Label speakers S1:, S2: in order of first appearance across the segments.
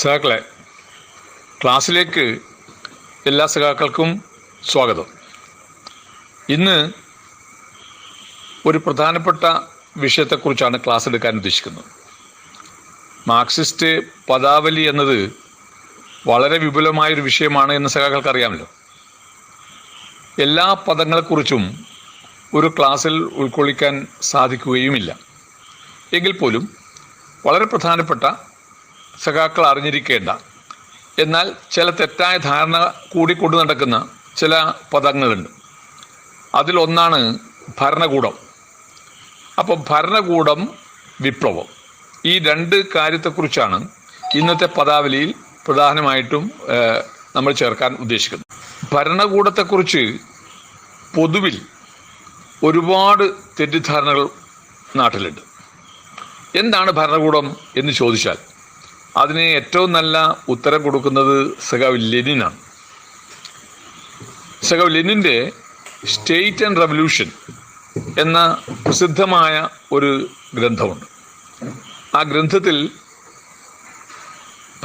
S1: സഖാക്കളെ, ക്ലാസ്സിലേക്ക് എല്ലാ സഖാക്കൾക്കും സ്വാഗതം. ഇന്ന് ഒരു പ്രധാനപ്പെട്ട വിഷയത്തെക്കുറിച്ചാണ് ക്ലാസ് എടുക്കാൻ ഉദ്ദേശിക്കുന്നത്. മാർക്സിസ്റ്റ് പദാവലി എന്നത് വളരെ വിപുലമായൊരു വിഷയമാണ് എന്ന് സഖാക്കൾക്ക് അറിയാമല്ലോ. എല്ലാ പദങ്ങളെക്കുറിച്ചും ഒരു ക്ലാസ്സിൽ ഉൾക്കൊള്ളിക്കാൻ സാധിക്കുകയുമില്ല. എങ്കിൽ പോലും വളരെ പ്രധാനപ്പെട്ട സഖാക്കൾ അറിഞ്ഞിരിക്കേണ്ട, എന്നാൽ ചില തെറ്റായ ധാരണ കൂടി കൊണ്ടു നടക്കുന്ന ചില പദങ്ങളുണ്ട്. അതിലൊന്നാണ് ഭരണകൂടം. അപ്പോൾ ഭരണകൂടം, വിപ്ലവം, ഈ രണ്ട് കാര്യത്തെക്കുറിച്ചാണ് ഇന്നത്തെ പദാവലിയിൽ പ്രധാനമായിട്ടും നമ്മൾ ചേർക്കാൻ ഉദ്ദേശിക്കുന്നത്. ഭരണകൂടത്തെക്കുറിച്ച് പൊതുവിൽ ഒരുപാട് തെറ്റിദ്ധാരണകൾ നാട്ടിലുണ്ട്. എന്താണ് ഭരണകൂടം എന്ന് ചോദിച്ചാൽ അതിന് ഏറ്റവും നല്ല ഉത്തരം കൊടുക്കുന്നത് സഖാവ് ലെനിനാണ്. സഖാവ് ലെനിൻ്റെ സ്റ്റേറ്റ് ആൻഡ് റവല്യൂഷൻ എന്ന പ്രസിദ്ധമായ ഒരു ഗ്രന്ഥമുണ്ട്. ആ ഗ്രന്ഥത്തിൽ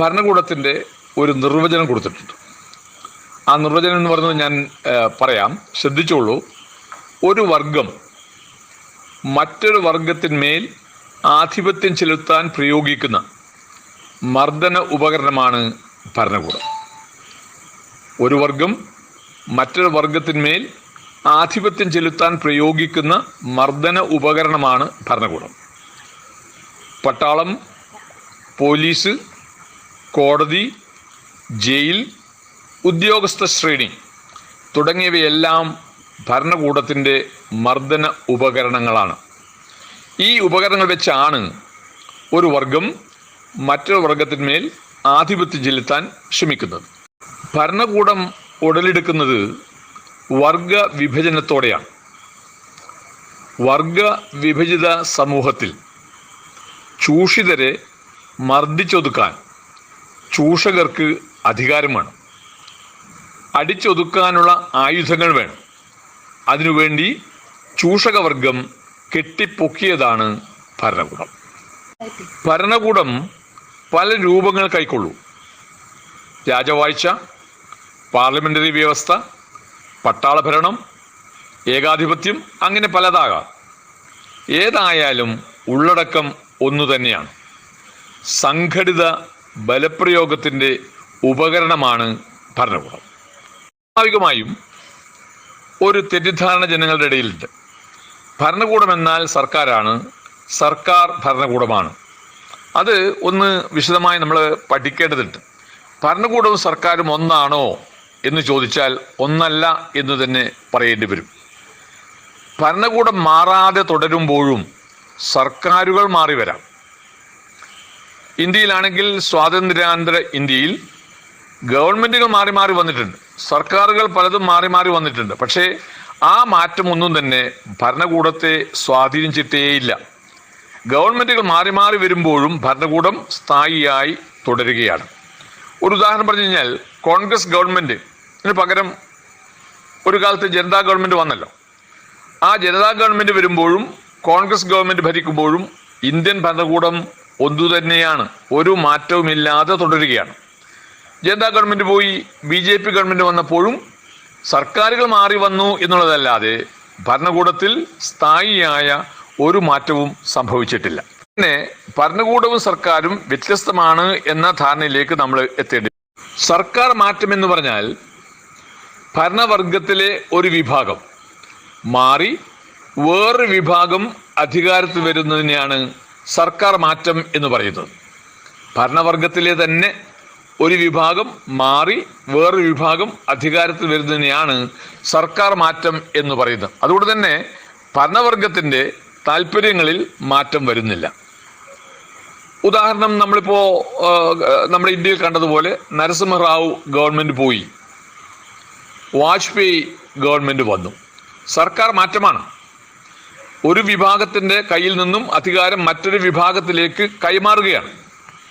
S1: ഭരണകൂടത്തിൻ്റെ ഒരു നിർവചനം കൊടുത്തിട്ടുണ്ട്. ആ നിർവചനം എന്ന് പറയുന്നത് ഞാൻ പറയാം, ശ്രദ്ധിച്ചോളൂ. ഒരു വർഗം മറ്റൊരു വർഗത്തിന്മേൽ ആധിപത്യം ചെലുത്താൻ പ്രയോഗിക്കുന്ന മർദ്ദന ഉപകരണമാണ് ഭരണകൂടം. ഒരു വർഗം മറ്റൊരു വർഗത്തിന്മേൽ ആധിപത്യം ചെലുത്താൻ പ്രയോഗിക്കുന്ന മർദ്ദന ഉപകരണമാണ് ഭരണകൂടം. പട്ടാളം, പോലീസ്, കോടതി, ജയിൽ, ഉദ്യോഗസ്ഥ ശ്രേണി തുടങ്ങിയവയെല്ലാം ഭരണകൂടത്തിൻ്റെ മർദ്ദന ഉപകരണങ്ങളാണ്. ഈ ഉപകരണങ്ങൾ വെച്ചാണ് ഒരു വർഗം മറ്റൊരു വർഗത്തിന്മേൽ ആധിപത്യം ചെലുത്താൻ ശ്രമിക്കുന്നത്. ഭരണകൂടം ഉടലെടുക്കുന്നത് വർഗ വിഭജനത്തോടെയാണ്. വർഗ വിഭജിത സമൂഹത്തിൽ ചൂഷിതരെ മർദ്ദിച്ചൊതുക്കാൻ ചൂഷകർക്ക് അധികാരം വേണം. അടിച്ചൊതുക്കാനുള്ള ആയുധങ്ങൾ വേണം. അതിനുവേണ്ടി ചൂഷകവർഗം കെട്ടിപ്പൊക്കിയതാണ് ഭരണകൂടം. ഭരണകൂടം പല രൂപങ്ങൾ കൈക്കൊള്ളൂ. രാജവാഴ്ച, പാർലമെന്ററി വ്യവസ്ഥ, പട്ടാള ഭരണം, ഏകാധിപത്യം, അങ്ങനെ പലതാകാം. ഏതായാലും ഉള്ളടക്കം ഒന്നു തന്നെയാണ്. സംഘടിത ബലപ്രയോഗത്തിൻ്റെ ഉപകരണമാണ് ഭരണകൂടം. സ്വാഭാവികമായും ഒരു തെറ്റിദ്ധാരണ ജനങ്ങളുടെ ഇടയിലുണ്ട്. ഭരണകൂടം എന്നാൽ സർക്കാരാണ്, സർക്കാർ ഭരണകൂടമാണ്. അത് ഒന്ന് വിശദമായി നമ്മൾ പഠിക്കേണ്ടതുണ്ട്. ഭരണകൂടവും സർക്കാരും ഒന്നാണോ എന്ന് ചോദിച്ചാൽ ഒന്നല്ല എന്ന് തന്നെ പറയേണ്ടി വരും. ഭരണകൂടം മാറാതെ തുടരുമ്പോഴും സർക്കാരുകൾ മാറി വരാം. ഇന്ത്യയിലാണെങ്കിൽ സ്വാതന്ത്ര്യാനന്തര ഇന്ത്യയിൽ ഗവൺമെൻറ്റുകൾ മാറി മാറി വന്നിട്ടുണ്ട്, സർക്കാരുകൾ പലതും മാറി മാറി വന്നിട്ടുണ്ട്. പക്ഷേ ആ മാറ്റമൊന്നും തന്നെ ഭരണകൂടത്തെ സ്വാധീനിച്ചിട്ടേയില്ല. ഗവൺമെൻറ്റുകൾ മാറി മാറി വരുമ്പോഴും ഭരണകൂടം സ്ഥായിയായി തുടരുകയാണ്. ഒരു ഉദാഹരണം പറഞ്ഞു കഴിഞ്ഞാൽ, കോൺഗ്രസ് ഗവൺമെൻറ്റിന് പകരം ഒരു കാലത്ത് ജനതാ ഗവൺമെൻറ് വന്നല്ലോ. ആ ജനതാ ഗവൺമെൻറ് വരുമ്പോഴും കോൺഗ്രസ് ഗവൺമെൻറ് ഭരിക്കുമ്പോഴും ഇന്ത്യൻ ഭരണകൂടം ഒന്നു തന്നെയാണ്, ഒരു മാറ്റവുമില്ലാതെ തുടരുകയാണ്. ജനതാ ഗവൺമെൻറ് പോയി BJP ഗവൺമെൻറ് വന്നപ്പോഴും സർക്കാരുകൾ മാറി വന്നു എന്നുള്ളതല്ലാതെ ഭരണകൂടത്തിൽ സ്ഥായിയായ ഒരു മാറ്റവും സംഭവിച്ചിട്ടില്ല. പിന്നെ ഭരണകൂടവും സർക്കാരും വ്യത്യസ്തമാണ് എന്ന ധാരണയിലേക്ക് നമ്മൾ എത്തേണ്ടത്. സർക്കാർ മാറ്റം എന്ന് പറഞ്ഞാൽ ഭരണവർഗത്തിലെ ഒരു വിഭാഗം മാറി വേറൊരു വിഭാഗം അധികാരത്തിൽ വരുന്നതിനെയാണ് സർക്കാർ മാറ്റം എന്ന് പറയുന്നത്. ഭരണവർഗത്തിലെ തന്നെ ഒരു വിഭാഗം മാറി വേറൊരു വിഭാഗം അധികാരത്തിൽ വരുന്നതിനെയാണ് സർക്കാർ മാറ്റം എന്ന് പറയുന്നത്. അതുകൊണ്ട് തന്നെ ഭരണവർഗത്തിൻ്റെ താല്പര്യങ്ങളിൽ മാറ്റം വരുന്നില്ല. ഉദാഹരണം, നമ്മളിപ്പോൾ നമ്മുടെ ഇന്ത്യയിൽ കണ്ടതുപോലെ നരസിംഹറാവു ഗവൺമെൻറ് പോയി, വാജ്പേയി ഗവൺമെൻറ് വന്നു. സർക്കാർ മാറ്റമാണ്. ഒരു വിഭാഗത്തിൻ്റെ കയ്യിൽ നിന്നും അധികാരം മറ്റൊരു വിഭാഗത്തിലേക്ക് കൈമാറുകയാണ്.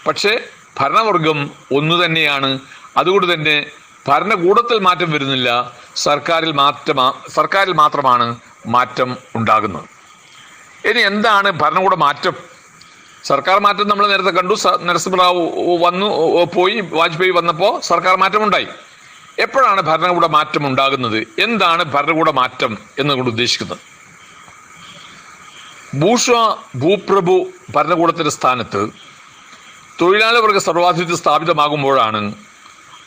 S1: പക്ഷേ ഭരണവർഗം ഒന്നു തന്നെയാണ്. അതുകൊണ്ട് തന്നെ ഭരണകൂടത്തിൽ മാറ്റം വരുന്നില്ല, സർക്കാരിൽ മാത്രമാണ് മാറ്റം ഉണ്ടാകുന്നത്. ഇനി എന്താണ് ഭരണകൂട മാറ്റം? സർക്കാർ മാറ്റം നമ്മൾ നേരത്തെ കണ്ടു. നരസിംഹറാവു വന്നു പോയി, വാജ്പേയി വന്നപ്പോൾ സർക്കാർ മാറ്റമുണ്ടായി. എപ്പോഴാണ് ഭരണകൂട മാറ്റം ഉണ്ടാകുന്നത്? എന്താണ് ഭരണകൂട മാറ്റം എന്നുകൊണ്ട് ഉദ്ദേശിക്കുന്നത്? ബൂർഷ്വാ ഭൂപ്രഭു ഭരണകൂടത്തിന്റെ സ്ഥാനത്ത് തൊഴിലാളി വർഗ സർവാധിപത്യം സ്ഥാപിതമാകുമ്പോഴാണ്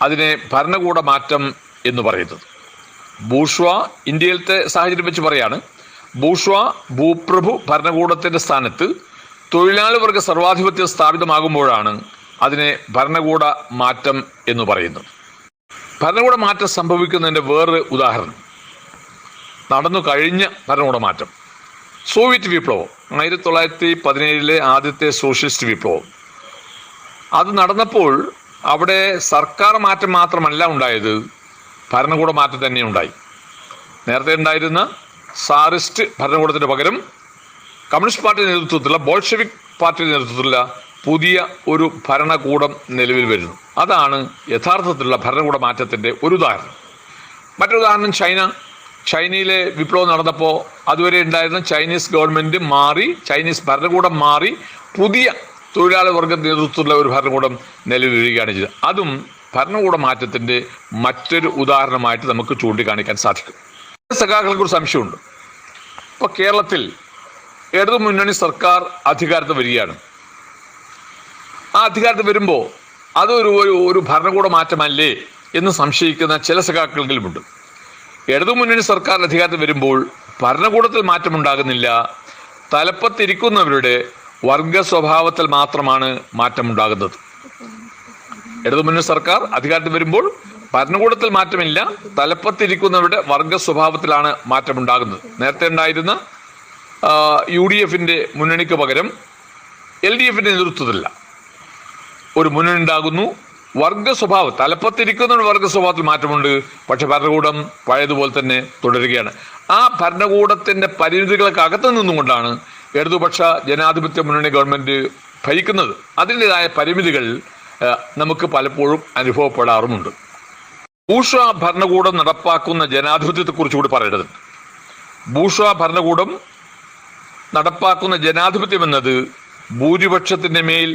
S1: അതിനെ ഭരണകൂട മാറ്റം എന്ന് പറയുന്നത്. ബൂർഷ്വാ, ഇന്ത്യയിലത്തെ സാഹചര്യം വെച്ച് പറയാണ്, ബൂർഷ്വാ ഭൂപ്രഭു ഭരണകൂടത്തിന്റെ സ്ഥാനത്ത് തൊഴിലാളി വർഗ സർവാധിപത്യം സ്ഥാപിതമാകുമ്പോഴാണ് അതിനെ ഭരണകൂട മാറ്റം എന്ന് പറയുന്നത്. ഭരണകൂട മാറ്റം സംഭവിക്കുന്നതിന്റെ വേറൊരു ഉദാഹരണം നടന്നു കഴിഞ്ഞ ഭരണകൂട മാറ്റം, സോവിയറ്റ് വിപ്ലവം, 1917 ആദ്യത്തെ സോഷ്യലിസ്റ്റ് വിപ്ലവം. അത് നടന്നപ്പോൾ അവിടെ സർക്കാർ മാറ്റം മാത്രമല്ല ഉണ്ടായത്, ഭരണകൂട മാറ്റം തന്നെ ഉണ്ടായി. നേരത്തെ ഉണ്ടായിരുന്ന സാറിസ്റ്റ് ഭരണകൂടത്തിന് പകരം കമ്മ്യൂണിസ്റ്റ് പാർട്ടി നേതൃത്വത്തിലുള്ള ബോൾഷെവിക് പാർട്ടിയുടെ നേതൃത്വത്തിലുള്ള പുതിയ ഒരു ഭരണകൂടം നിലവിൽ വരുന്നു. അതാണ് യഥാർത്ഥത്തിലുള്ള ഭരണകൂട മാറ്റത്തിന്റെ ഒരു ഉദാഹരണം. മറ്റൊരു ഉദാഹരണം ചൈനയിലെ വിപ്ലവം നടന്നപ്പോൾ അതുവരെ ഉണ്ടായിരുന്ന ചൈനീസ് ഗവൺമെന്റ് മാറി, ചൈനീസ് ഭരണകൂടം മാറി, പുതിയ തൊഴിലാളി വർഗ നേതൃത്വത്തിലുള്ള ഒരു ഭരണകൂടം നിലവിൽ വരികയാണ് ചെയ്തത്. അതും ഭരണകൂട മാറ്റത്തിന്റെ മറ്റൊരു ഉദാഹരണമായിട്ട് നമുക്ക് ചൂണ്ടിക്കാണിക്കാൻ സാധിക്കും. സഖാക്കൾക്ക് ഒരു സംശയമുണ്ട്. ഇപ്പോൾ കേരളത്തിൽ ഇടതു മുന്നണി സർക്കാർ അധികാരത്തിൽ വരികയാണ്. ആ അധികാരത്തിൽ വരുമ്പോൾ അതൊരു ഒരു ഭരണകൂട മാറ്റമല്ലേ എന്ന് സംശയിക്കുന്ന ചില സഖാക്കളെങ്കിലുമുണ്ട്. ഇടതു മുന്നണി സർക്കാർ അധികാരത്തിൽ വരുമ്പോൾ ഭരണകൂടത്തിൽ മാറ്റമുണ്ടാകുന്നില്ല, തലപ്പത്തിരിക്കുന്നവരുടെ വർഗ സ്വഭാവത്തിൽ മാത്രമാണ് മാറ്റമുണ്ടാകുന്നത്. ഇടതു മുന്നണി സർക്കാർ അധികാരത്തിൽ വരുമ്പോൾ ഭരണകൂടത്തിൽ മാറ്റമില്ല, തലപ്പത്തിരിക്കുന്നവരുടെ വർഗ സ്വഭാവത്തിലാണ് മാറ്റമുണ്ടാകുന്നത്. നേരത്തെ ഉണ്ടായിരുന്ന UDFന്റെ മുന്നണിക്ക് പകരം LDFന്റെ നേതൃത്വത്തിലല്ല ഒരു മുന്നണി ഉണ്ടാകുന്നു. വർഗ സ്വഭാവം, തലപ്പത്തിരിക്കുന്ന വർഗ സ്വഭാവത്തിൽ മാറ്റമുണ്ട്, പക്ഷെ ഭരണകൂടം പഴയതുപോലെ തന്നെ തുടരുകയാണ്. ആ ഭരണകൂടത്തിന്റെ പരിമിതികൾക്ക് അകത്ത് നിന്നുകൊണ്ടാണ് ഇടതുപക്ഷ ജനാധിപത്യ മുന്നണി ഗവൺമെന്റ് ഭരിക്കുന്നത്. അതിൻ്റെതായ പരിമിതികൾ നമുക്ക് പലപ്പോഴും അനുഭവപ്പെടാറുമുണ്ട്. ബൂർഷ്വാ ഭരണകൂടം നടപ്പാക്കുന്ന ജനാധിപത്യത്തെക്കുറിച്ച് കൂടി പറയേണ്ടതുണ്ട്. ബൂർഷ്വാ ഭരണകൂടം നടപ്പാക്കുന്ന ജനാധിപത്യം എന്നത് ഭൂരിപക്ഷത്തിന്റെ മേൽ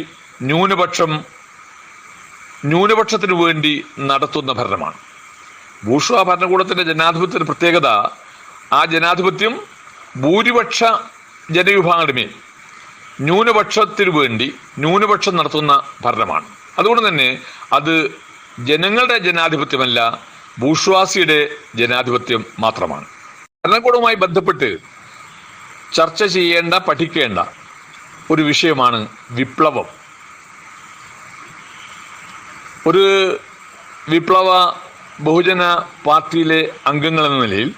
S1: ന്യൂനപക്ഷത്തിനു വേണ്ടി നടത്തുന്ന ഭരണമാണ്. ബൂർഷ്വാ ഭരണകൂടത്തിന്റെ ജനാധിപത്യത്തിന്റെ പ്രത്യേകത, ആ ജനാധിപത്യം ഭൂരിപക്ഷ ജനവിഭാഗങ്ങളുടെ മേൽ ന്യൂനപക്ഷത്തിനു വേണ്ടി ന്യൂനപക്ഷം നടത്തുന്ന ഭരണമാണ്. അതുകൊണ്ട് തന്നെ അത് ജനങ്ങളുടെ ജനാധിപത്യമല്ല, ബൂർഷ്വാസിയുടെ ജനാധിപത്യം മാത്രമാണ്. ഭരണകൂടവുമായി ബന്ധപ്പെട്ട് ചർച്ച ചെയ്യേണ്ട, പഠിക്കേണ്ട ഒരു വിഷയമാണ് വിപ്ലവം. ഒരു വിപ്ലവ ബഹുജന പാർട്ടിയിലെ അംഗങ്ങൾ എന്ന നിലയിൽ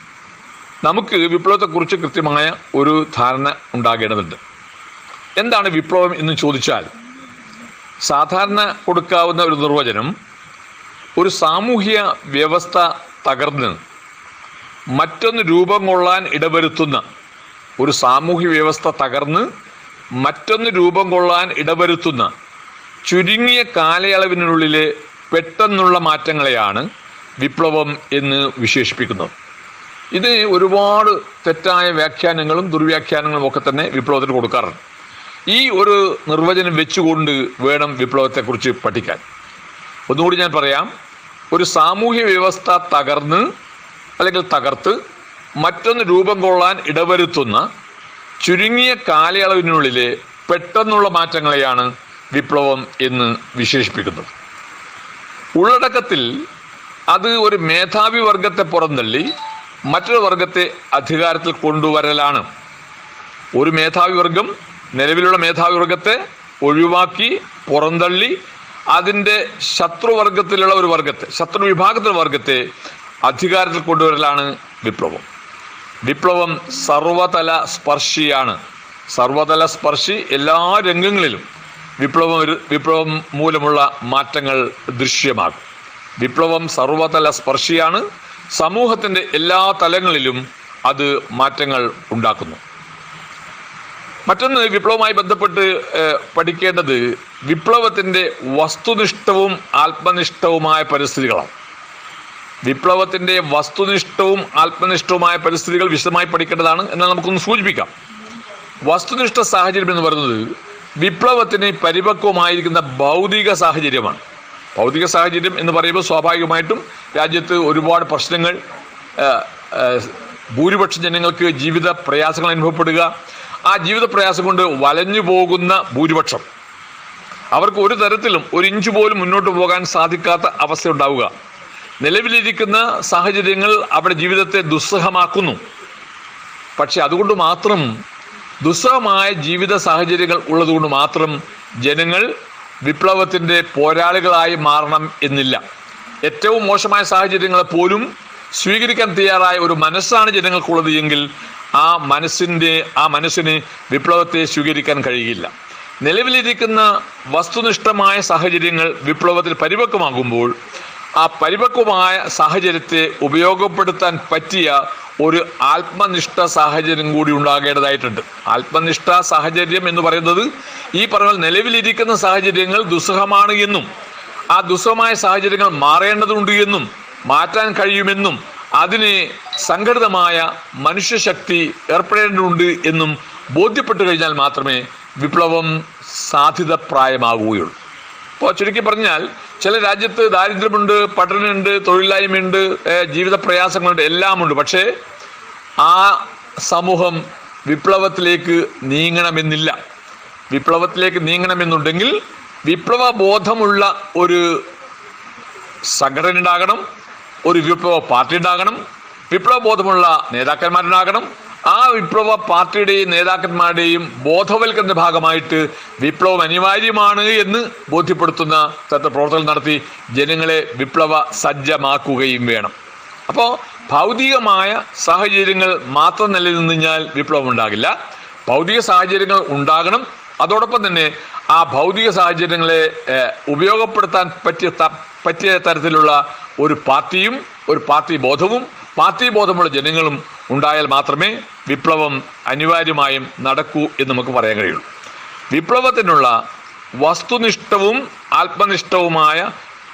S1: നമുക്ക് വിപ്ലവത്തെക്കുറിച്ച് കൃത്യമായ ഒരു ധാരണ ഉണ്ടാകേണ്ടതുണ്ട്. എന്താണ് വിപ്ലവം എന്ന് ചോദിച്ചാൽ സാധാരണ കൊടുക്കാവുന്ന ഒരു നിർവചനം, ഒരു സാമൂഹ്യ വ്യവസ്ഥ തകർന്ന് മറ്റൊന്ന് രൂപം കൊള്ളാൻ ഇടവരുത്തുന്ന, ഒരു സാമൂഹ്യ വ്യവസ്ഥ തകർന്ന് മറ്റൊന്ന് രൂപം കൊള്ളാൻ ഇടവരുത്തുന്ന ചുരുങ്ങിയ കാലയളവിനുള്ളിലെ പെട്ടെന്നുള്ള മാറ്റങ്ങളെയാണ് വിപ്ലവം എന്ന് വിശേഷിപ്പിക്കുന്നത്. ഇത് ഒരുപാട് തെറ്റായ വ്യാഖ്യാനങ്ങളും ദുർവ്യാഖ്യാനങ്ങളും ഒക്കെ തന്നെ വിപ്ലവത്തിന് കൊടുക്കാറുണ്ട്. ഈ ഒരു നിർവചനം വെച്ചുകൊണ്ട് വേണം വിപ്ലവത്തെക്കുറിച്ച് പഠിക്കാൻ. ഒന്നുകൂടി ഞാൻ പറയാം, ഒരു സാമൂഹ്യ വ്യവസ്ഥ തകർന്ന് അല്ലെങ്കിൽ തകർത്ത് മറ്റൊന്ന് രൂപം കൊള്ളാൻ ഇടവരുത്തുന്ന ചുരുങ്ങിയ കാലയളവിനുള്ളിലെ പെട്ടെന്നുള്ള മാറ്റങ്ങളെയാണ് വിപ്ലവം എന്ന് വിശേഷിപ്പിക്കുന്നത്. ഉള്ളടക്കത്തിൽ അത് ഒരു മേധാവി വർഗത്തെ പുറന്തള്ളി മറ്റൊരു വർഗത്തെ അധികാരത്തിൽ കൊണ്ടുവരലാണ്. ഒരു മേധാവി വർഗം നിലവിലുള്ള മേധാവി വർഗത്തെ ഒഴിവാക്കി പുറന്തള്ളി അതിൻ്റെ ശത്രുവർഗത്തിലുള്ള ഒരു വർഗത്തെ, ശത്രു വിഭാഗത്തിലുള്ള വർഗത്തെ അധികാരത്തിൽ കൊണ്ടുവരലാണ് വിപ്ലവം. വിപ്ലവം സർവതല സ്പർശി. എല്ലാ രംഗങ്ങളിലും വിപ്ലവം മൂലമുള്ള മാറ്റങ്ങൾ ദൃശ്യമാകും. വിപ്ലവം സർവതല സ്പർശിയാണ്. സമൂഹത്തിൻ്റെ എല്ലാ തലങ്ങളിലും അത് മാറ്റങ്ങൾ ഉണ്ടാക്കുന്നു. മറ്റൊന്ന് വിപ്ലവവുമായി ബന്ധപ്പെട്ട് പഠിക്കേണ്ടത് വിപ്ലവത്തിൻ്റെ വസ്തുനിഷ്ഠവും ആത്മനിഷ്ഠവുമായ പരിസ്ഥിതികളാണ്. വിപ്ലവത്തിൻ്റെ വസ്തുനിഷ്ഠവും ആത്മനിഷ്ഠവുമായ പരിസ്ഥിതികൾ വിശദമായി പഠിക്കേണ്ടതാണ്. എന്നാൽ നമുക്കൊന്ന് സൂചിപ്പിക്കാം. വസ്തുനിഷ്ഠ സാഹചര്യം എന്ന് പറയുന്നത് വിപ്ലവത്തിന് പരിപക്വമായിരിക്കുന്ന ഭൗതിക സാഹചര്യമാണ്. ഭൗതിക സാഹചര്യം എന്ന് പറയുമ്പോൾ സ്വാഭാവികമായിട്ടും രാജ്യത്ത് ഒരുപാട് പ്രശ്നങ്ങൾ, ഭൂരിപക്ഷം ജനങ്ങൾക്ക് ജീവിത പ്രയാസങ്ങൾ അനുഭവപ്പെടുക, ആ ജീവിത പ്രയാസം കൊണ്ട് വലഞ്ഞു പോകുന്ന ഭൂരിപക്ഷം, അവർക്ക് ഒരു തരത്തിലും ഒരു ഇഞ്ച് പോലും മുന്നോട്ട് പോകാൻ സാധിക്കാത്ത അവസ്ഥ ഉണ്ടാവുക, നിലവിലിരിക്കുന്ന സാഹചര്യങ്ങൾ അവരുടെ ജീവിതത്തെ ദുസ്സഹമാക്കുന്നു. പക്ഷെ അതുകൊണ്ട് മാത്രം, ദുസ്സഹമായ ജീവിത സാഹചര്യങ്ങൾ ഉള്ളതുകൊണ്ട് മാത്രം ജനങ്ങൾ വിപ്ലവത്തിൻ്റെ പോരാളികളായി മാറണം എന്നില്ല. ഏറ്റവും മോശമായ സാഹചര്യങ്ങളെ പോലും സ്വീകരിക്കാൻ തയ്യാറായ ഒരു മനസ്സാണ് ജനങ്ങൾക്കുള്ളത് എങ്കിൽ ആ മനസ്സിന് വിപ്ലവത്തെ സ്വീകരിക്കാൻ കഴിയില്ല. നിലവിലിരിക്കുന്ന വസ്തുനിഷ്ഠമായ സാഹചര്യങ്ങൾ വിപ്ലവത്തിൽ പരിപക്വമാകുമ്പോൾ ആ പരിപക്വമായ സാഹചര്യത്തെ ഉപയോഗപ്പെടുത്താൻ പറ്റിയ ഒരു ആത്മനിഷ്ഠ സാഹചര്യം കൂടി ഉണ്ടാകേണ്ടതായിട്ടുണ്ട്. ആത്മനിഷ്ഠ സാഹചര്യം എന്ന് പറയുന്നത് ഈ പറഞ്ഞ നിലവിലിരിക്കുന്ന സാഹചര്യങ്ങൾ ദുസ്സഹമാണ് എന്നും ആ ദുസ്സഹമായ സാഹചര്യങ്ങൾ മാറേണ്ടതുണ്ട് എന്നും മാറ്റാൻ കഴിയുമെന്നും അതിന് സംഘടിതമായ മനുഷ്യശക്തി ഏർപ്പെടേണ്ടതുണ്ട് എന്നും ബോധ്യപ്പെട്ടു കഴിഞ്ഞാൽ മാത്രമേ വിപ്ലവം സാധ്യതപ്രായമാകുകയുള്ളൂ. ഇപ്പോൾ ചുരുക്കി പറഞ്ഞാൽ, ചില രാജ്യത്ത് ദാരിദ്ര്യമുണ്ട്, പഠനമുണ്ട്, തൊഴിലില്ലായ്മയുണ്ട്, ജീവിത പ്രയാസങ്ങളുണ്ട്, എല്ലാമുണ്ട്. പക്ഷേ ആ സമൂഹം വിപ്ലവത്തിലേക്ക് നീങ്ങണമെന്നില്ല. വിപ്ലവത്തിലേക്ക് നീങ്ങണമെന്നുണ്ടെങ്കിൽ വിപ്ലവ ബോധമുള്ള ഒരു സംഘടന ഉണ്ടാകണം, ഒരു വിപ്ലവ പാർട്ടി ഉണ്ടാകണം, വിപ്ലവ ബോധമുള്ള നേതാക്കന്മാരുണ്ടാകണം. ആ വിപ്ലവ പാർട്ടിയുടെയും നേതാക്കന്മാരുടെയും ബോധവൽക്കരണ ഭാഗമായിട്ട് വിപ്ലവം അനിവാര്യമാണ് എന്ന് ബോധ്യപ്പെടുത്തുന്ന തരത്തിൽ പ്രവർത്തനം നടത്തി ജനങ്ങളെ വിപ്ലവ സജ്ജമാക്കുകയും വേണം. അപ്പോൾ ഭൗതികമായ സാഹചര്യങ്ങൾ മാത്രം നിലനിന്ന് കഴിഞ്ഞാൽ വിപ്ലവം ഉണ്ടാകില്ല. ഭൗതിക സാഹചര്യങ്ങൾ ഉണ്ടാകണം. അതോടൊപ്പം തന്നെ ആ ഭൗതിക സാഹചര്യങ്ങളെ ഉപയോഗപ്പെടുത്താൻ പറ്റിയ തരത്തിലുള്ള ഒരു പാർട്ടിയും ഒരു പാർട്ടി ബോധമുള്ള ജനങ്ങളും ഉണ്ടായാൽ മാത്രമേ വിപ്ലവം അനിവാര്യമായും നടക്കൂ എന്ന് നമുക്ക് പറയാൻ കഴിയുള്ളൂ. വിപ്ലവത്തിനുള്ള വസ്തുനിഷ്ഠവും ആത്മനിഷ്ഠവുമായ